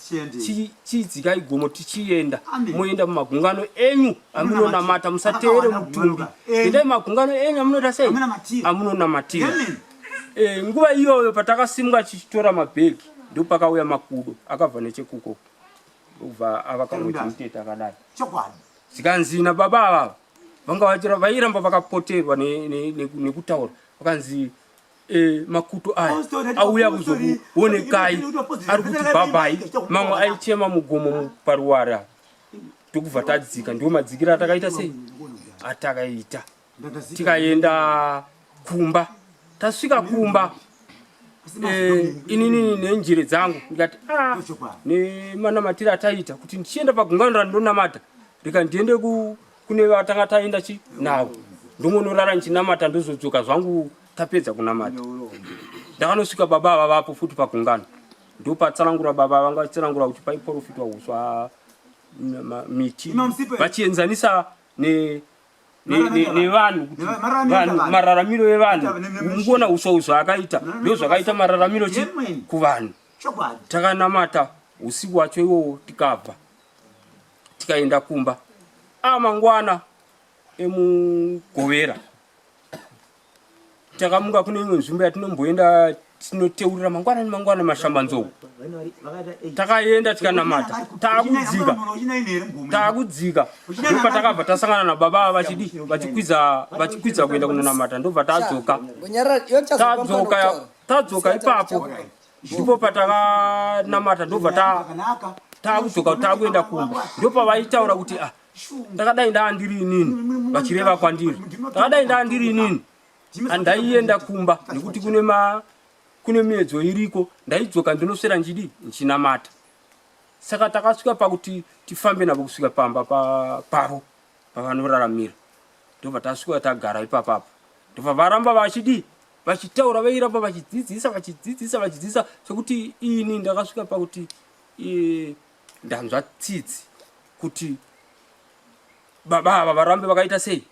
Chidzikai gomo tichienda. Moenda mumagungano enyu amunonamata musateere mutumbi. Endai magungano enyu amunota sei? Amunonamatira. Nguva iyoyo patakasimuka chichitora mabhegi ndio pakauya makudo akabva nechekuko. Ndobva avakamwiti muteta akadai. Zikanzi na baba ava vanga vairamba vakapoterwa nekutaura. Vakanzi makuto aya auya kuzokuonekai ari kuti bhabhai mamwe aichema mugomo paruwara. Ndokubva tadzika ndio madzikira atakaita sei? Atakaita. Tikaenda kumba. Tasvika kumba. Inini nenjere dzangu ndikati nemanamatira ataita kuti ndichienda pagungano randonamata rika ndiende kune vatanga taenda navo ndomonorara nchinamata ndozodzoka zvangu tapedza kunamata. Ndakanosvika baba ava vapo futi pagungano. Ndo patsanangura baba vanga vatsanangura kuti paiprofitwa uswa miti vachienzanisa nevanhu kuti mararamiro evanhu ungoona uswa akaita ndio zvakaita mararamiro kuvanhu. Takanamata usiku wacho iwo tikabva tikaenda kumba. Mangwana emugovera takamuka kune imwe nzvimbo yatinomboenda tinoteurira mangwana mashambanzou. Takaenda tikanamata takudzika ndopa takabva tasangana na baba vachikwidza kuenda kunonamata. Ndobva tadzoka ipapo ndipo patakanamata. Ndobva takudzoka takuenda kumba. Ndopa vaitaura kuti Takadai ndandiri inini vachireva kwandiri. Takadai ndandiri inini andaienda kumba nekuti kune miedzo iriko ndaidzoka ndinoswera njidi nchinamata. Saka takasvika pakuti tifambe navo kusvika pamba pavo pavanoraramira. Ndobva tasvika tagara ipapapo. Ndobva varamba vachitaura veiramba vachidzidzisa sekuti ini ndakasvika pakuti ndanzva tsitsi kuti baba ava varambe vakaita sei,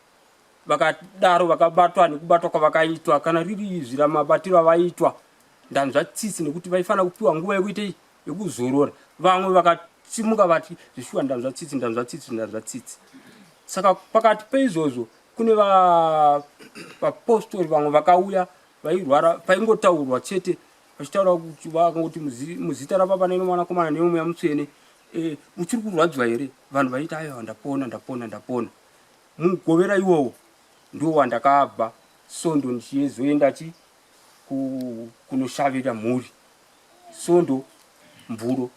vakadaro vakabatwa nekubatwa kwavakaitwa kana riri izvi ramabatiro avaitwa. Ndanzva tsitsi nekuti vaifana kupiwa nguva yekuite yekuzorora. Vamwe vakasimuka vati zvishuwa ndanzva tsitsi. Saka pakati peizvozvo kune vapostori vamwe vakauya vairwara, paingotaurwa chete vachitaura kuti vakangoti muzita rababa nemwanakomana nemweya mutsvene, muchiri kurwadziwa here? Vanhu vaiti aiwa ndapona. Mugovera iwowo ndo wandakabva Sondo ndichizoenda kunoshavira mhuri Sondo, Mburo,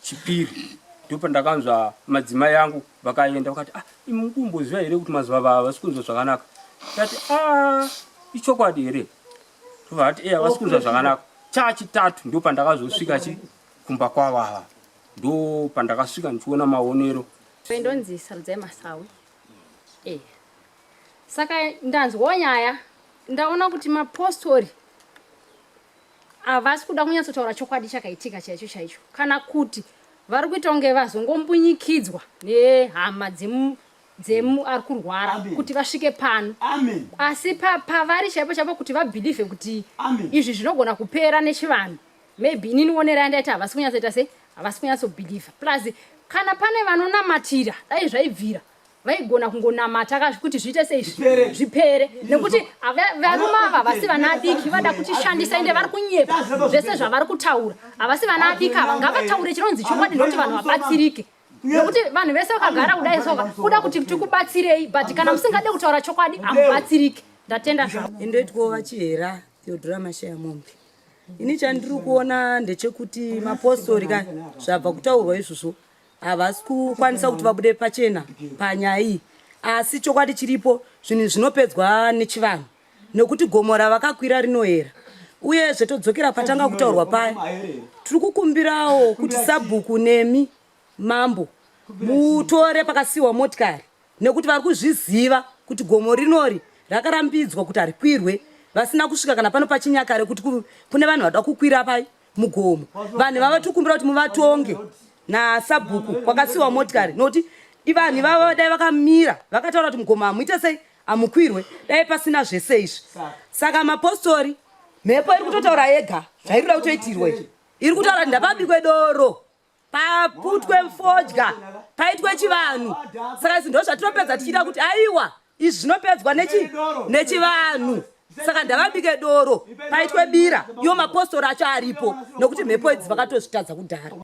Chipiri. Ndipo ndakanzwa madzimai yangu vakaenda vakati imumboziva here kuti mazuva vasi kunzwa zvakanaka? Ndati ichokwadi here? Vati vasi kunzwa zvakanaka. Chachitatu ndo pandakazosvika kumba kwavava. Ndo pandakasvika ndichiona maonero. Ndonzi Sarudzai Masawi. Saka ndanzwa nyaya ndaona kuti mapostori havasi kuda kunyatsotaura chokwadi chakaitika chaicho kana kuti vari kuita kunge vazongombunyikidzwa nehama dzemu ari kurwara kuti vasvike pano. Asi pavari chaipo kuti vabhilivhe kuti izvi zvinogona kupera nechivanhu. Maybe inini onerai ndaiti havasi kunyatsoita sei, havasi kunyatsobhilivha. Plus kana pane vanonamatira dai zvaibvira vaigona kungonamata kuti zviite sei zvipere, nekuti varume ava havasi vana adiki vada kutishandisa ende vari kunyepa zvese zvavari kutaura. Havasi vana adiki ava ngavataure chinonzi chokwadi ndokuti vanhu vabatsirike, nekuti vanhu vese vakagara kudai soka kuda kuti tikubatsirei, but kana musingade kutaura chokwadi hamubatsirike. Ndatenda zvavo. Ndoitwa vachihera Theodora Mashaya Mombe. Ini chandiri kuona ndechekuti mapostori zvabva kutaurwa izvozvo havasi kukwanisa kuti vabude pachena panyaya iyi. Asi chokwadi chiripo zvinhu zvinopedzwa nechivanhu, nekuti gomo ravakakwira rinoyera. Uye zvetodzokera patanga kutaurwa paya, tiri kukumbirawo kuti Sabhuku nemi Mambo mutore pakasiwa motikari, nekuti vari kuzviziva kuti gomo rinori rakarambidzwa kuti harikwirwe vasina kusvika kana pano pachinyakare kuti kune vanhu vada kukwira pai mugomo. Vanhu vava tikumbira kuti muvatonge naSabhuku kwakasiwa motikari, nokuti ivanhu vava dai vakamira vakataura kuti mugomo hamuite sei hamukwirwe dai pasina zvese izvi. Saka mapostori mhepo iri kutotaura yega zvairikuda kutoitirwe, iri kutaura kuti ndapabikwe doro paputwe fodya paitwe chivanhu. Saka izvi ndo zvatinopedza tichida kuti aiwa izvi zvinopedzwa nechivanhu. Saka ndavabike doro paitwe bira, iwo mapostori acho aripo, nokuti mhepo idzi vakatozvitadza kudhara.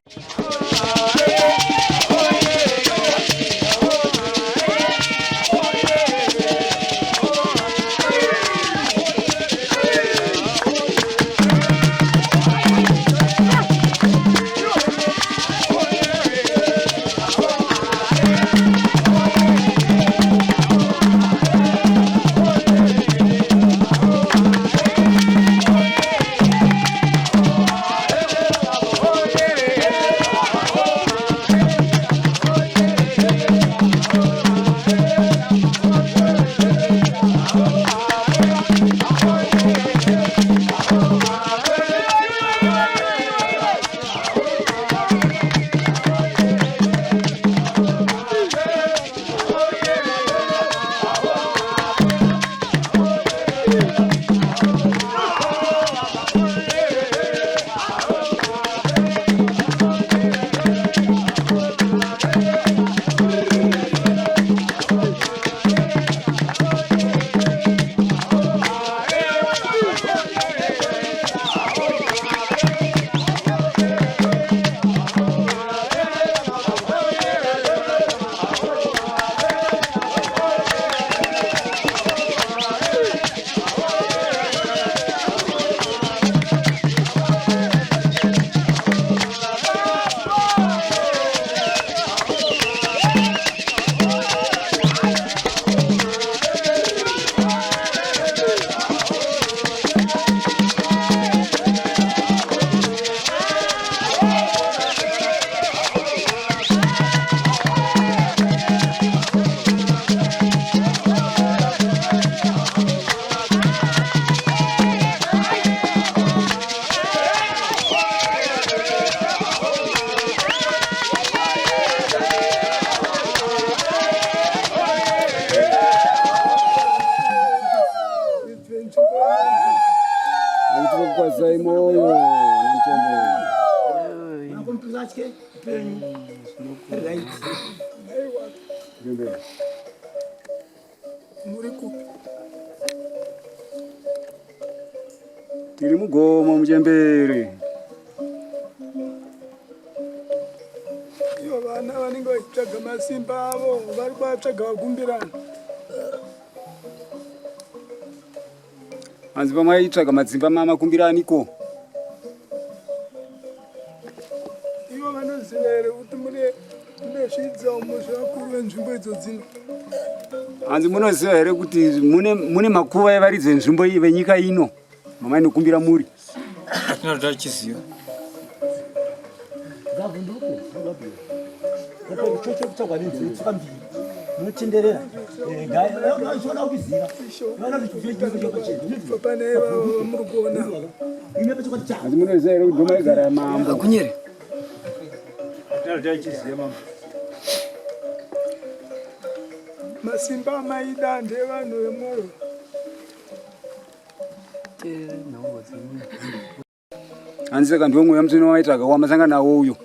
Kwazai moyo namchembere. Jembere. Tiri mugomo muchembere. Ivo vana vanenge vachitsvaga masimba avo vari kuvatsvaga vakumbirana. Hanzi pamaitsvaga madzimba mamakumbiraniko. Ivo vanoziva here kuti mune zvidza umo zvevakuru venzvimbo idzo dzino. Hanzi munoziva here kuti mune makuva evaridzi venzvimbo iyi venyika ino mamainokumbira muri. Hatina kuti tichiziva. Munotenderera. Pane muri kuona. Hanzi munoziva here kuti Goma igara mambo. Kunyere. Hatina kuti tichiziva mambo. Masimba maida ndevanhu vemwoyo. Hanzi saka ndiwo mweya mutsvene wamaitsvaga wamasanga nawo uyo.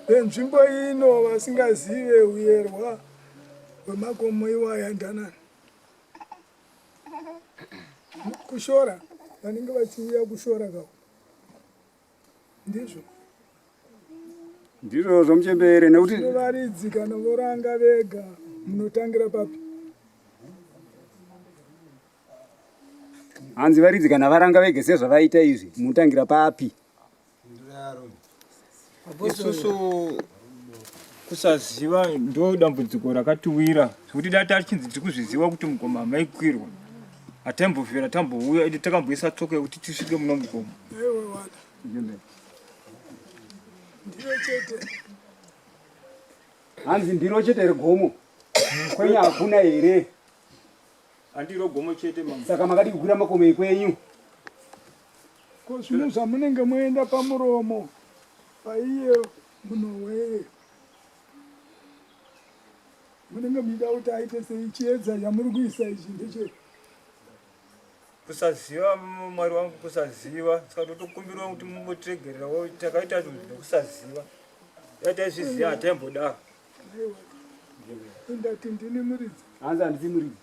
Venzvimbo ino vasingazive uyerwa hwemagomo iwaya ndanani. Kushora vanenge vachiuya kushora kako. Ndizvo. Ndizvo muchembere nekuti varidzi kana voranga vega munotangira papi. Hanzi varidzi kana varanga vega sezvavaita izvi munotangira papi. Isusu kusaziva ndo dambudziko rakatiwira zvekuti data chinzi tiri kuzviziva kuti mugoma maikwirwa atambovhera tambouya iti takamboisa tsoka yekuti tisvike muno mugoma. Ndiro chete. Hanzi ndiro chete regomo. Kwenye hakuna here. Handiro gomo chete mama. Saka makati kukwira makomo ekwenyu. Ko zvino zvamunenge moenda pamuromo paiye munowe. Munenge muchida kuti aite seichiedza chamuri kuisa ichi ndechete. Kusaziva mwari wangu kusaziva saka totokumbirwa kuti mumbotiregererawo takaita zvinhu kusaziva yataizviziva hataimbodaro. Ndati ndini muridzi. Hanzi handisi muridzi.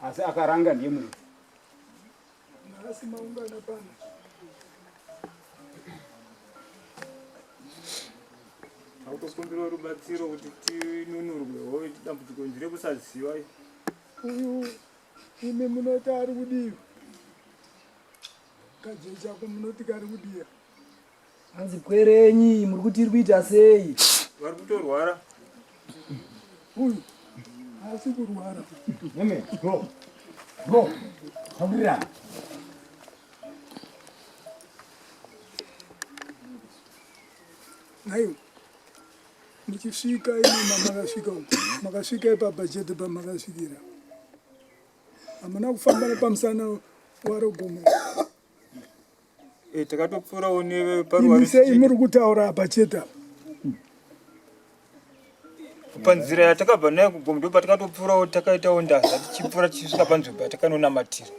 Asi akaranga ndiye muridzi. Nhasi maungana pano. Akutokumbirwa rubatsiro kuti tinunurwewo dambudziko ndire kusaziva. Uyu ime munoti ari kudiwa. Kajecha kumunoti kari kudiwa. Hanzi kwerenyi muri kuti iri kuita sei? Vari kutorwara. Uyu asi kurwara. Neme, go. Vakwira. Nayo. Muchisvika ino makasvika ipabhajeti pamakasvikira. Hamuna kufamba nepamusana warogomo. Takatopfuurawo neparuware. Sei muri kutaura bhajeti apa? Panzira yatakabva nayo kugomo ndo patakatopfuurawo takaitawo ndaza tichipfuura tichisvika panzvimbo yatakanonamatira.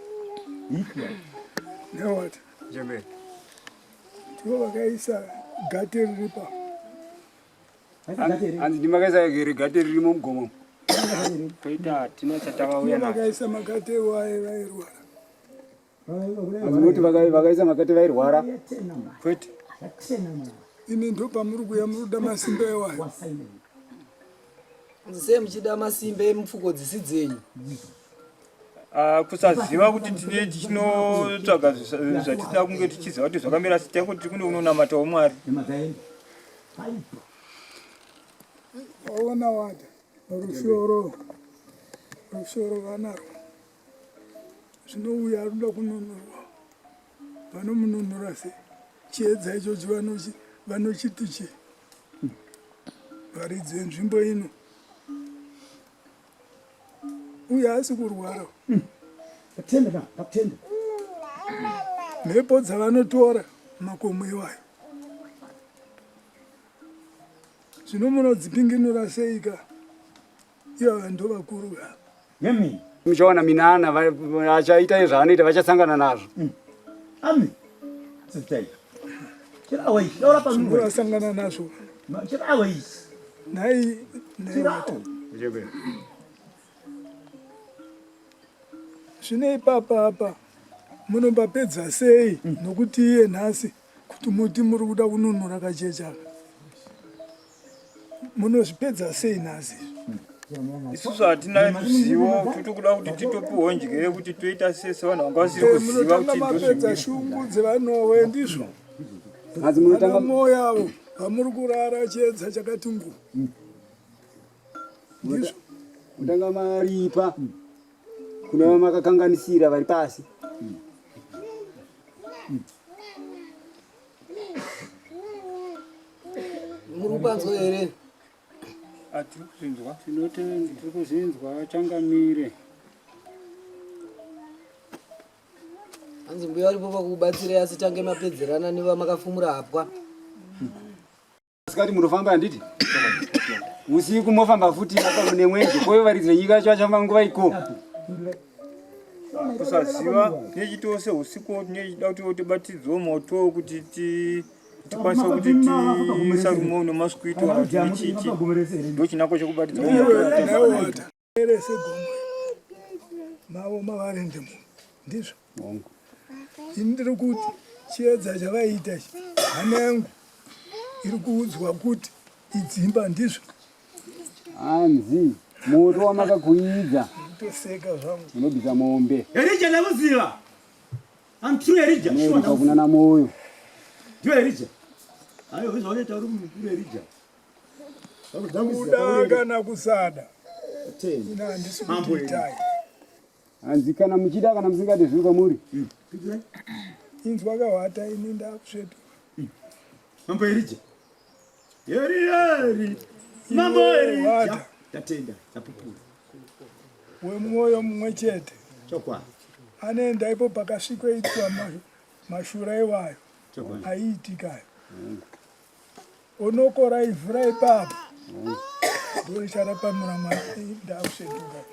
Newati? Jembere. Tivo vakaisa gate riripa. Hanzi ndimakaisa gate ririmo mugomo. Koita hatina chatakauya nacho. Vakaisa magate vairwara. Hanzi kuti vakaisa magate vairwara. Kwete. Ini ndo pamuri kuya muruda masimba ewayo. Sei muchida masimba emupfuko dzisi dzenyu? Kusaziva kuti tine tichinotsvaga zvatisina kunge tichiziva kuti zvakamira sei kuti tiri kunonamatawo Mwari. Waona wada rushoro vanarwo zvinouya ruda kununurwa. Vanomununura sei? Chiedza ichocho vanochiti chii? Varidzi venzvimbo ino. Uya asi kurwara. Patenda. Mhepo dzavanotora makomo iwayo. Zvino munodzipinginura seika Iva ndo vakuru ava. Yemi. Muchaona minana vachaita izvaanoita vachasangana nazvo. Ami. Sitai. Chirawa ichi. Daura pa munhu. Vasangana nazvo. Chirawa ichi. Nai. Jebe. Zvine papa munombapedza sei nokuti iye nhasi kuti muti muri kuda kununura kachecha. Munozvipedza sei nhasi? Isusu hatina ruzivo totikuda kuti titopiwa njere kuti toita sese vanhu vanga vasiri kuziva kuti mapedza shungu dzevanowe ndizvo. Ana moyo avo vamuri kurara chiedza chakati ngu. Ndizvo. Mutanga maripa. Kuna makakanganisira vari pasi. Muri kupanzwa here? Atiri kuzinzwa. Tiri kuzinzwa changamire. Hanzi mbuya varipo pakubatsira asi tange mapedzerana nevamakafumura hapwa. Sikati munofamba handiti? Usiku mofamba futi mune mwezi koivaridzwe nyika yacho achamba nguva iko. Kusaziva nechitose usiku tinechida kuti tibatidzwe moto kuti tikwanisa kuti tisarumo nemaswito kana kuti nechiti ndo chinako chekubatidza moto. Erese Gomo. Mavo mavarende mu. Ndizvo. Indiri kuti chiedza chavaita hana yangu iri kuudzwa kuti idzimba ndizvo. Hanzi moto wamakakuidza. Toseka zvangu. Unobvisa mombe. Elijah ndamuziva. I'm true Elijah. Sure kuna na moyo. Ndio Elijah. Ayo uzooneta uri mukuru Elijah. Kudaga na kusada. Ina handisi kuitai. Hanzi kana muchida kana musingade zviuka muri. Inzwa kawata ini ndakusvetu. Mambo Elijah. Yeri. Mambo Elijah. Tatenda tapupura. Wemwoyo mumwe chete. Chokwa. Anoenda ipo pakasvikwa itwa mashura iwayo. Chokwa. Aiitikayo. Unokora ivhura ipapo. Ndoichara pamurama ndakusvetuka.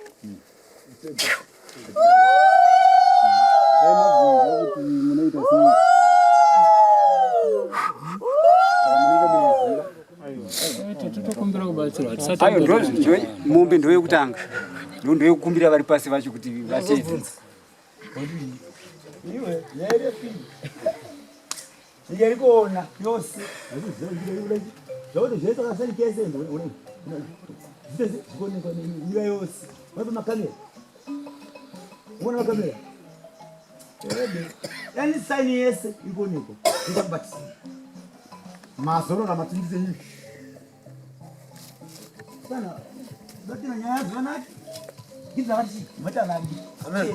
Ayo ndozvo mombe ndoyekutanga. Ndoyekukumbira vari pasi vacho kuti vachedze. Iwe yere fi. Nigeri kuona yose. Zote zetu kasani kese ndo. Zite zikoni kwa nini yose. Wapi makamera? Unaona makamera? Yani sign yese iko niko. Ndakubati. Mazoro na matindize hivi. Sana. Zote na nyaya zanati. Kiza hati mata nani.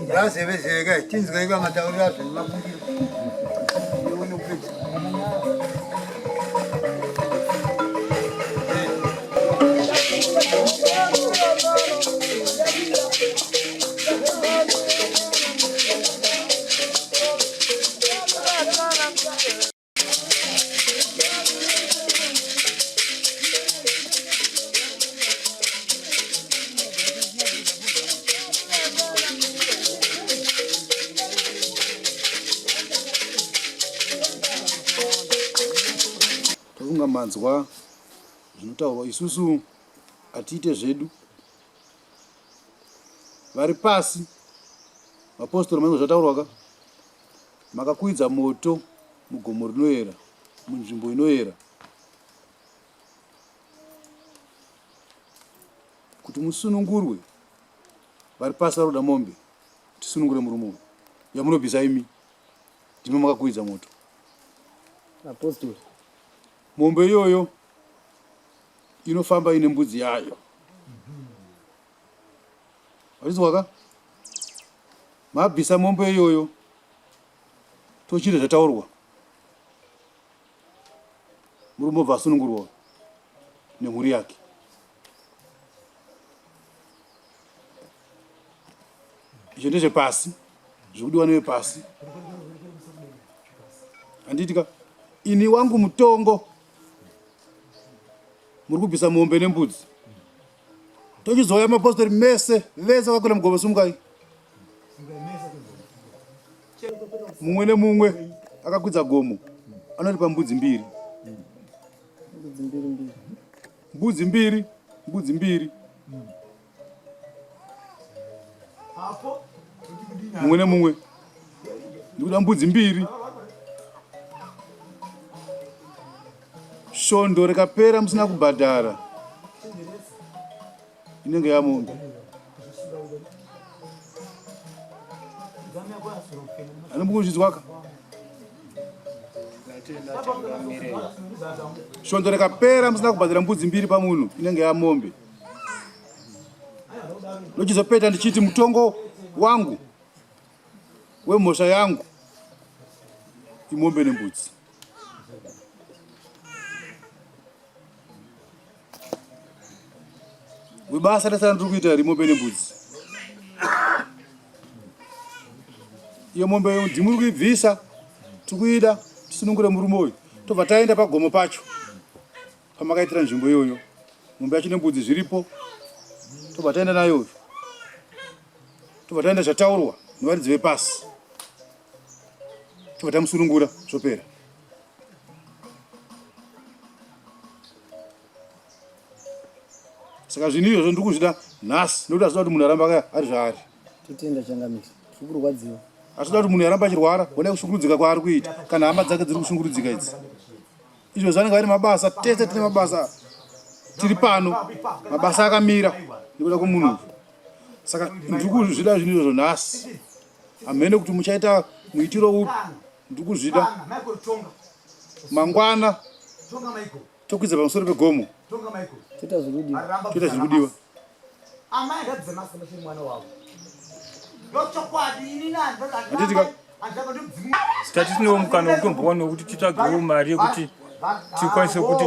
Rase vese kai tinzika iba mataura zvo makumbiro. Yone upedza. Manzwa zvinotaurwa isusu atiite zvedu vari pasi Mapostori mangu zvataurwa ka makakuidza moto mugomo rinoyera munzvimbo inoyera kuti musunungurwe vari pasi varoda mombe tisunungure murume yamunobvisa imi ndimo makakuidza moto Mapostori. Mombe iyoyo inofamba ine mbudzi yayo. Walizwa ka? Mabvisa mombe iyoyo tochire zvataurwa. Murume vasunungurwa nemhuri yake. Izvo ndezvepasi, zvikudiwa nevepasi. Handitika ini wangu mutongo muri kubvisa mombe nembudzi tochizoya mapostori mese vese vakakwira mugomo sumukai. Mumwe nemumwe akakwidza gomo anoripa mbudzi mbiri. Mbudzi mbiri, mbudzi mbiri. Mumwe nemumwe ndikuda mbudzi mbiri. Shondo rikapera musina kubhadhara inenge yamombe. Anombukuzvidzwaka shondo rikapera musina kubhadhara mbudzi mbiri pamunhu inenge yamombe. Ndochizopeta ndichiti mutongo wangu wemhosva yangu imombe nembudzi. Webasa resa ndiri kuita rimombe nembudzi. Iyo mombe ndimuri kuibvisa tikuida tisunungure murume uyu tobva taenda pagomo pacho pamakaitira nzvimbo iyoyo. Mombe yacho nembudzi zviripo tobva taenda nayo, tobva taenda zvataurwa nevaridzi vepasi, tobva tamusunungura zvopera. Saka zvinhu izvozvo ndiri kuzvida nhasi nekuti hazvida kuti munhu aramba ari zvaari. Totenda changamisi tiri kurwadziwa. Hazvida kuti munhu aramba achirwara wodai kushungurudzika kwaari kuita kana hama dzake dziri kushungurudzika idzi. Izvo zvanenge ari mabasa tese tine mabasa tiri pano, mabasa akamira nekuda kwemunhu. Saka ndiri kuzvida zvinhu izvozvo nhasi. Hamene kuti muchaita muitiro upi, ndiri kuzvida mangwana tokwidza pamusoro pegomo. Toita zvikudiwa. Toita zvikudiwa. Tati tinewo mukana wekutombowana kuti titsvagewo mari yekuti tikwanise kuti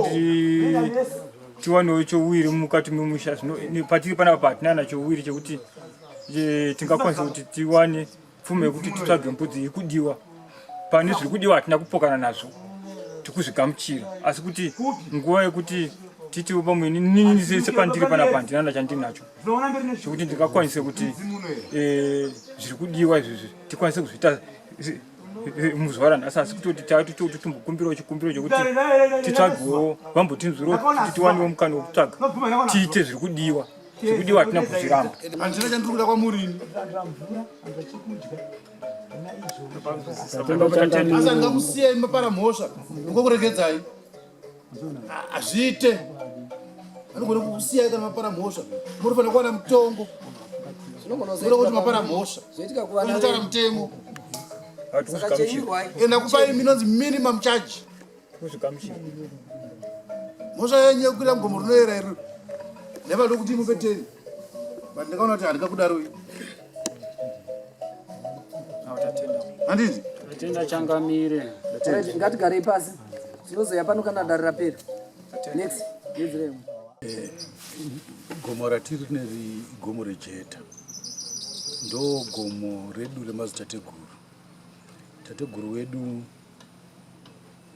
tiwanewo chouwiri mukati memusha. Patiri panapa hatina nacho chouwiri chekuti tingakwanisa kuti tiwane pfuma yekuti titsvage mbudzi iri kudiwa. Pane zviri kudiwa hatina kupokana nazvo, tikuzvigamuchira. Asi kuti nguva yekuti titiwo pamwe nini sese pandiri panapa handina nachandiri nacho chekuti ndingakwanise kuti zviri kudiwa izvizvi tikwanise kuzviita muzuva ranhasi. Asi kutoti tatombokumbirawo chikumbiro chekuti titsvagewo vambotinzwirawo kuti tiwanewo mukana wekutsvaga tiite zviri kudiwa. Zviri kudiwa hatina kuzviramba. Handina chandiri kuda kwamuri. Asi handingakusiyai mapara mhosva ndokuregedzai. Azviite. Anogona kukusiyai kana mapara mhosva. Munofanira kuwana mutongo. Zvinoda kuti mapara mhosva. Unotaura mutengo. Enda kupai minonzi minimum charge. Mhosva yenyu yekukwira mugomo Rinoyera iri ndavada kuti mupe 10. But ndakaona kuti handingakudaro. Handiti? Tatenda changamire. Ngatigarei pasi. Tinozoya pano kana dare rapera. Next. Gomo ratiri rineri gomo rejeta. Ndo gomo redu remadzitateguru. Tateguru wedu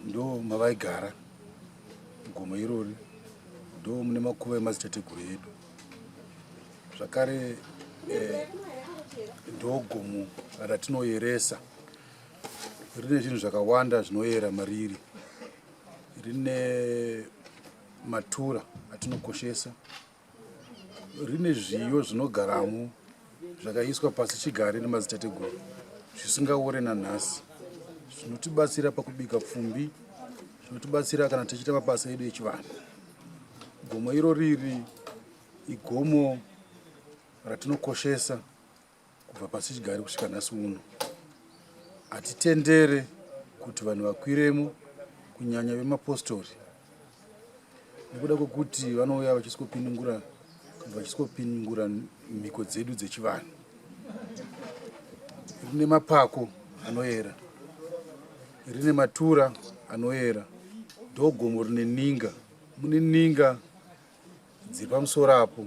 ndo mavaigara. Gomo irori ndo mune makuva emadzitateguru edu. Zvakare ndo gomo ratinoyeresa. Rine zvinhu zvakawanda zvinoyera mariri. Rine matura atinokoshesa. Rine zviyo zvinogaramo zvakaiswa pasi chigare nemadzitateguru zvisingaore nanhasi. Zvinotibatsira pakubika pfumbi, zvinotibatsira kana tichiita mabasa edu echivanhu. Gomo iro riri igomo ratinokoshesa kubva pasi chigare kusvika nhasi uno. Hatitendere kuti vanhu vakwiremo kunyanya vemapostori nekuda kwekuti vanouya vachisipiningura mhiko dzedu dzechivanhu. Rine mapako anoyera, rine matura anoyera. Ndo gomo rine ninga, mune ninga dziri pamusoro apo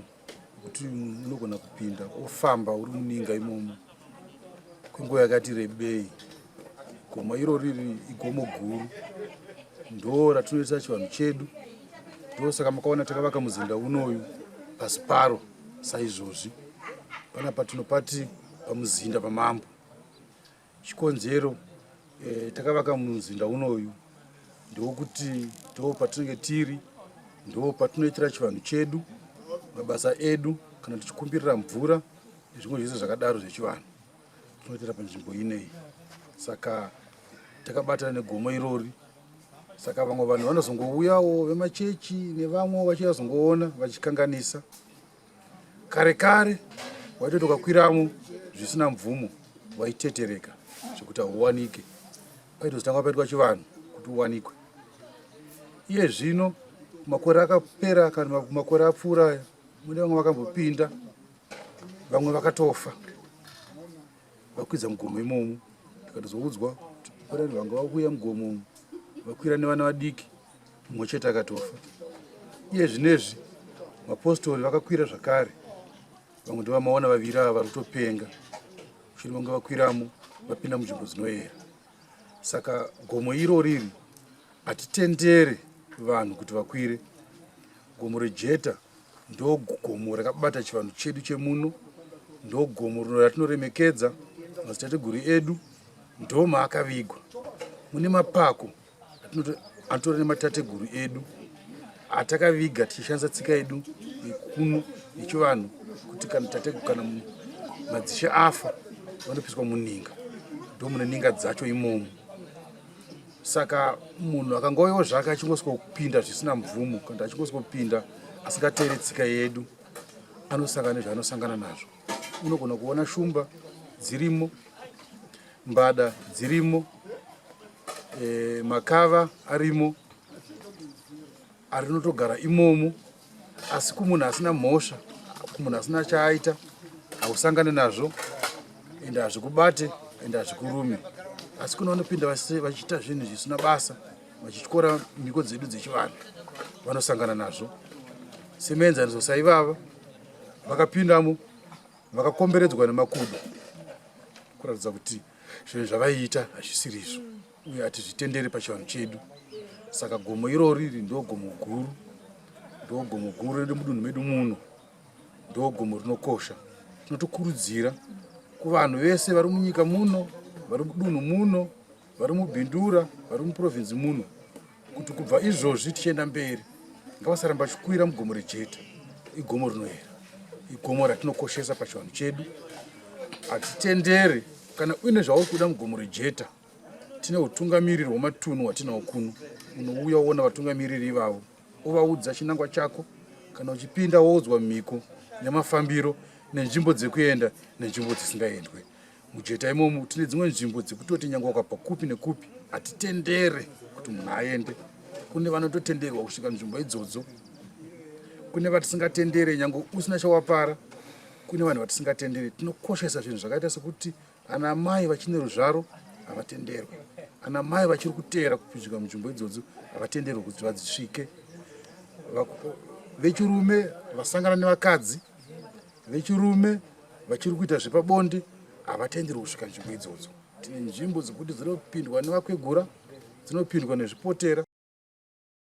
kuti unogona kupinda ofamba uri muninga imomo kwenguva yakati rebei. Gomo iro riri igomo guru, ndo ratinoisa chivanhu chedu. Ndo saka makaona takavaka muzinda unoyu pasi paro saizvozvi pana patinopati pamuzinda pamambo. Chikonzero takavaka muzinda unoyu ndokuti ndo patinenge tiri, ndo patinoitira chivanhu chedu, mabasa edu, kana tichikumbirira mvura nezvimwe zvese zvakadaro zvechivanhu tinoitira panzvimbo ineyi. Saka takabatana negomo irori. Saka vamwe vanhu vanozongouyawo vemachechi nevamwe vachizongoona vachikanganisa. Kare kare waitoti ukakwiramo zvisina mvumo waitetereka zvekuti hauwanike, paitozotanga paitwa chivanhu kuti uwanikwe. Iye zvino makore akapera kana makore apfuura, mune vamwe vakambopinda, vamwe vakatofa vakwidza mugomo imomo. Tikatozoudzwa kuti vanga vakuya mugomo vakwira nevana vadiki, mumwe chete akatofa. Iye zvinezvi mapostori vakakwira zvakare, vamwe ndovamaona vaviri ava vari kutopenga, shure vange vakwiramo vapinda munzvimbo dzinoyera. Saka gomo iro riri hatitendere vanhu kuti vakwire. Gomo rejeta ndo gomo rakabata chivanhu chedu chemuno, ndo gomo ratinoremekedza madzitateguru edu, ndo maakavigwa. Mune mapako anotora nematateguru edu atakaviga tichishandisa tsika yedu yekuno yechivanhu, kuti kana tateguru kana madzishe afa vanopiswa muninga, ndo mune ninga dzacho imomo. Saka munhu akangauyawo zvake achingosvika kupinda zvisina mvumo kana achingosvika kupinda asingateere tsika yedu, anosangana nezvaanosangana nazvo. Unogona kuona shumba dzirimo, mbada dzirimo, makava arimo, arinotogara imomo. Asi kumunhu asina mhosva, kumunhu asina chaaita, hausangane nazvo ende hazvikubate ende hazvikurume. Asi kuna vanopinda vachiita zvinhu zvisina basa, vachityora mhiko dzedu dzechivanhu, vanosangana nazvo. Semuenzaniso saivava vakapindamo vakakomberedzwa nemakudo, kuratidza kuti zvinhu zvavaiita hazvisirizvo uye hatizvitendere pachivanhu chedu. Saka gomo irori riri ndo gomo guru, ndo gomo guru riri mudunhu medu muno, ndo gomo rinokosha. Tinotokurudzira kuvanhu vese vari munyika muno, vari mudunhu muno, vari mubhindura, vari muprovinzi muno, kuti kubva izvozvi tichienda mberi ngavasaramba chikwira mugomo rejeta. Igomo rinoyera, igomo ratinokoshesa pachivanhu chedu. Hatitendere kana uine zvauri kuda mugomo rejeta. Tine utungamiriri hwematunhu watinawo kuno. Unouya uona vatungamiriri ivavo, uvaudza chinangwa chako, kana uchipinda woudzwa mhiko nemafambiro nenzvimbo dzekuenda nenzvimbo dzisingaendwe. Mujeta imomo tine dzimwe nzvimbo dzekutoti nyangwa ukabva kupi nekupi hatitendere kuti munhu aende. Kune vanototenderwa kusvika nzvimbo idzodzo, kune vatisingatendere nyangwa usina chawapara, kune vanhu vatisingatendere. Tinokoshesa zvinhu zvakaita sekuti ana mai vachine ruzvaro havatenderwe, ana mai vachiri kuteera kusvika munzvimbo idzodzo havatenderwe kuti vadzisvike. Vechirume vasangana nevakadzi, vechirume vachiri kuita zvepabonde havatenderwe kusvika nzvimbo idzodzo. Tine nzvimbo dzekuti dzinopindwa nevakwegura, dzinopindwa nezvipotera,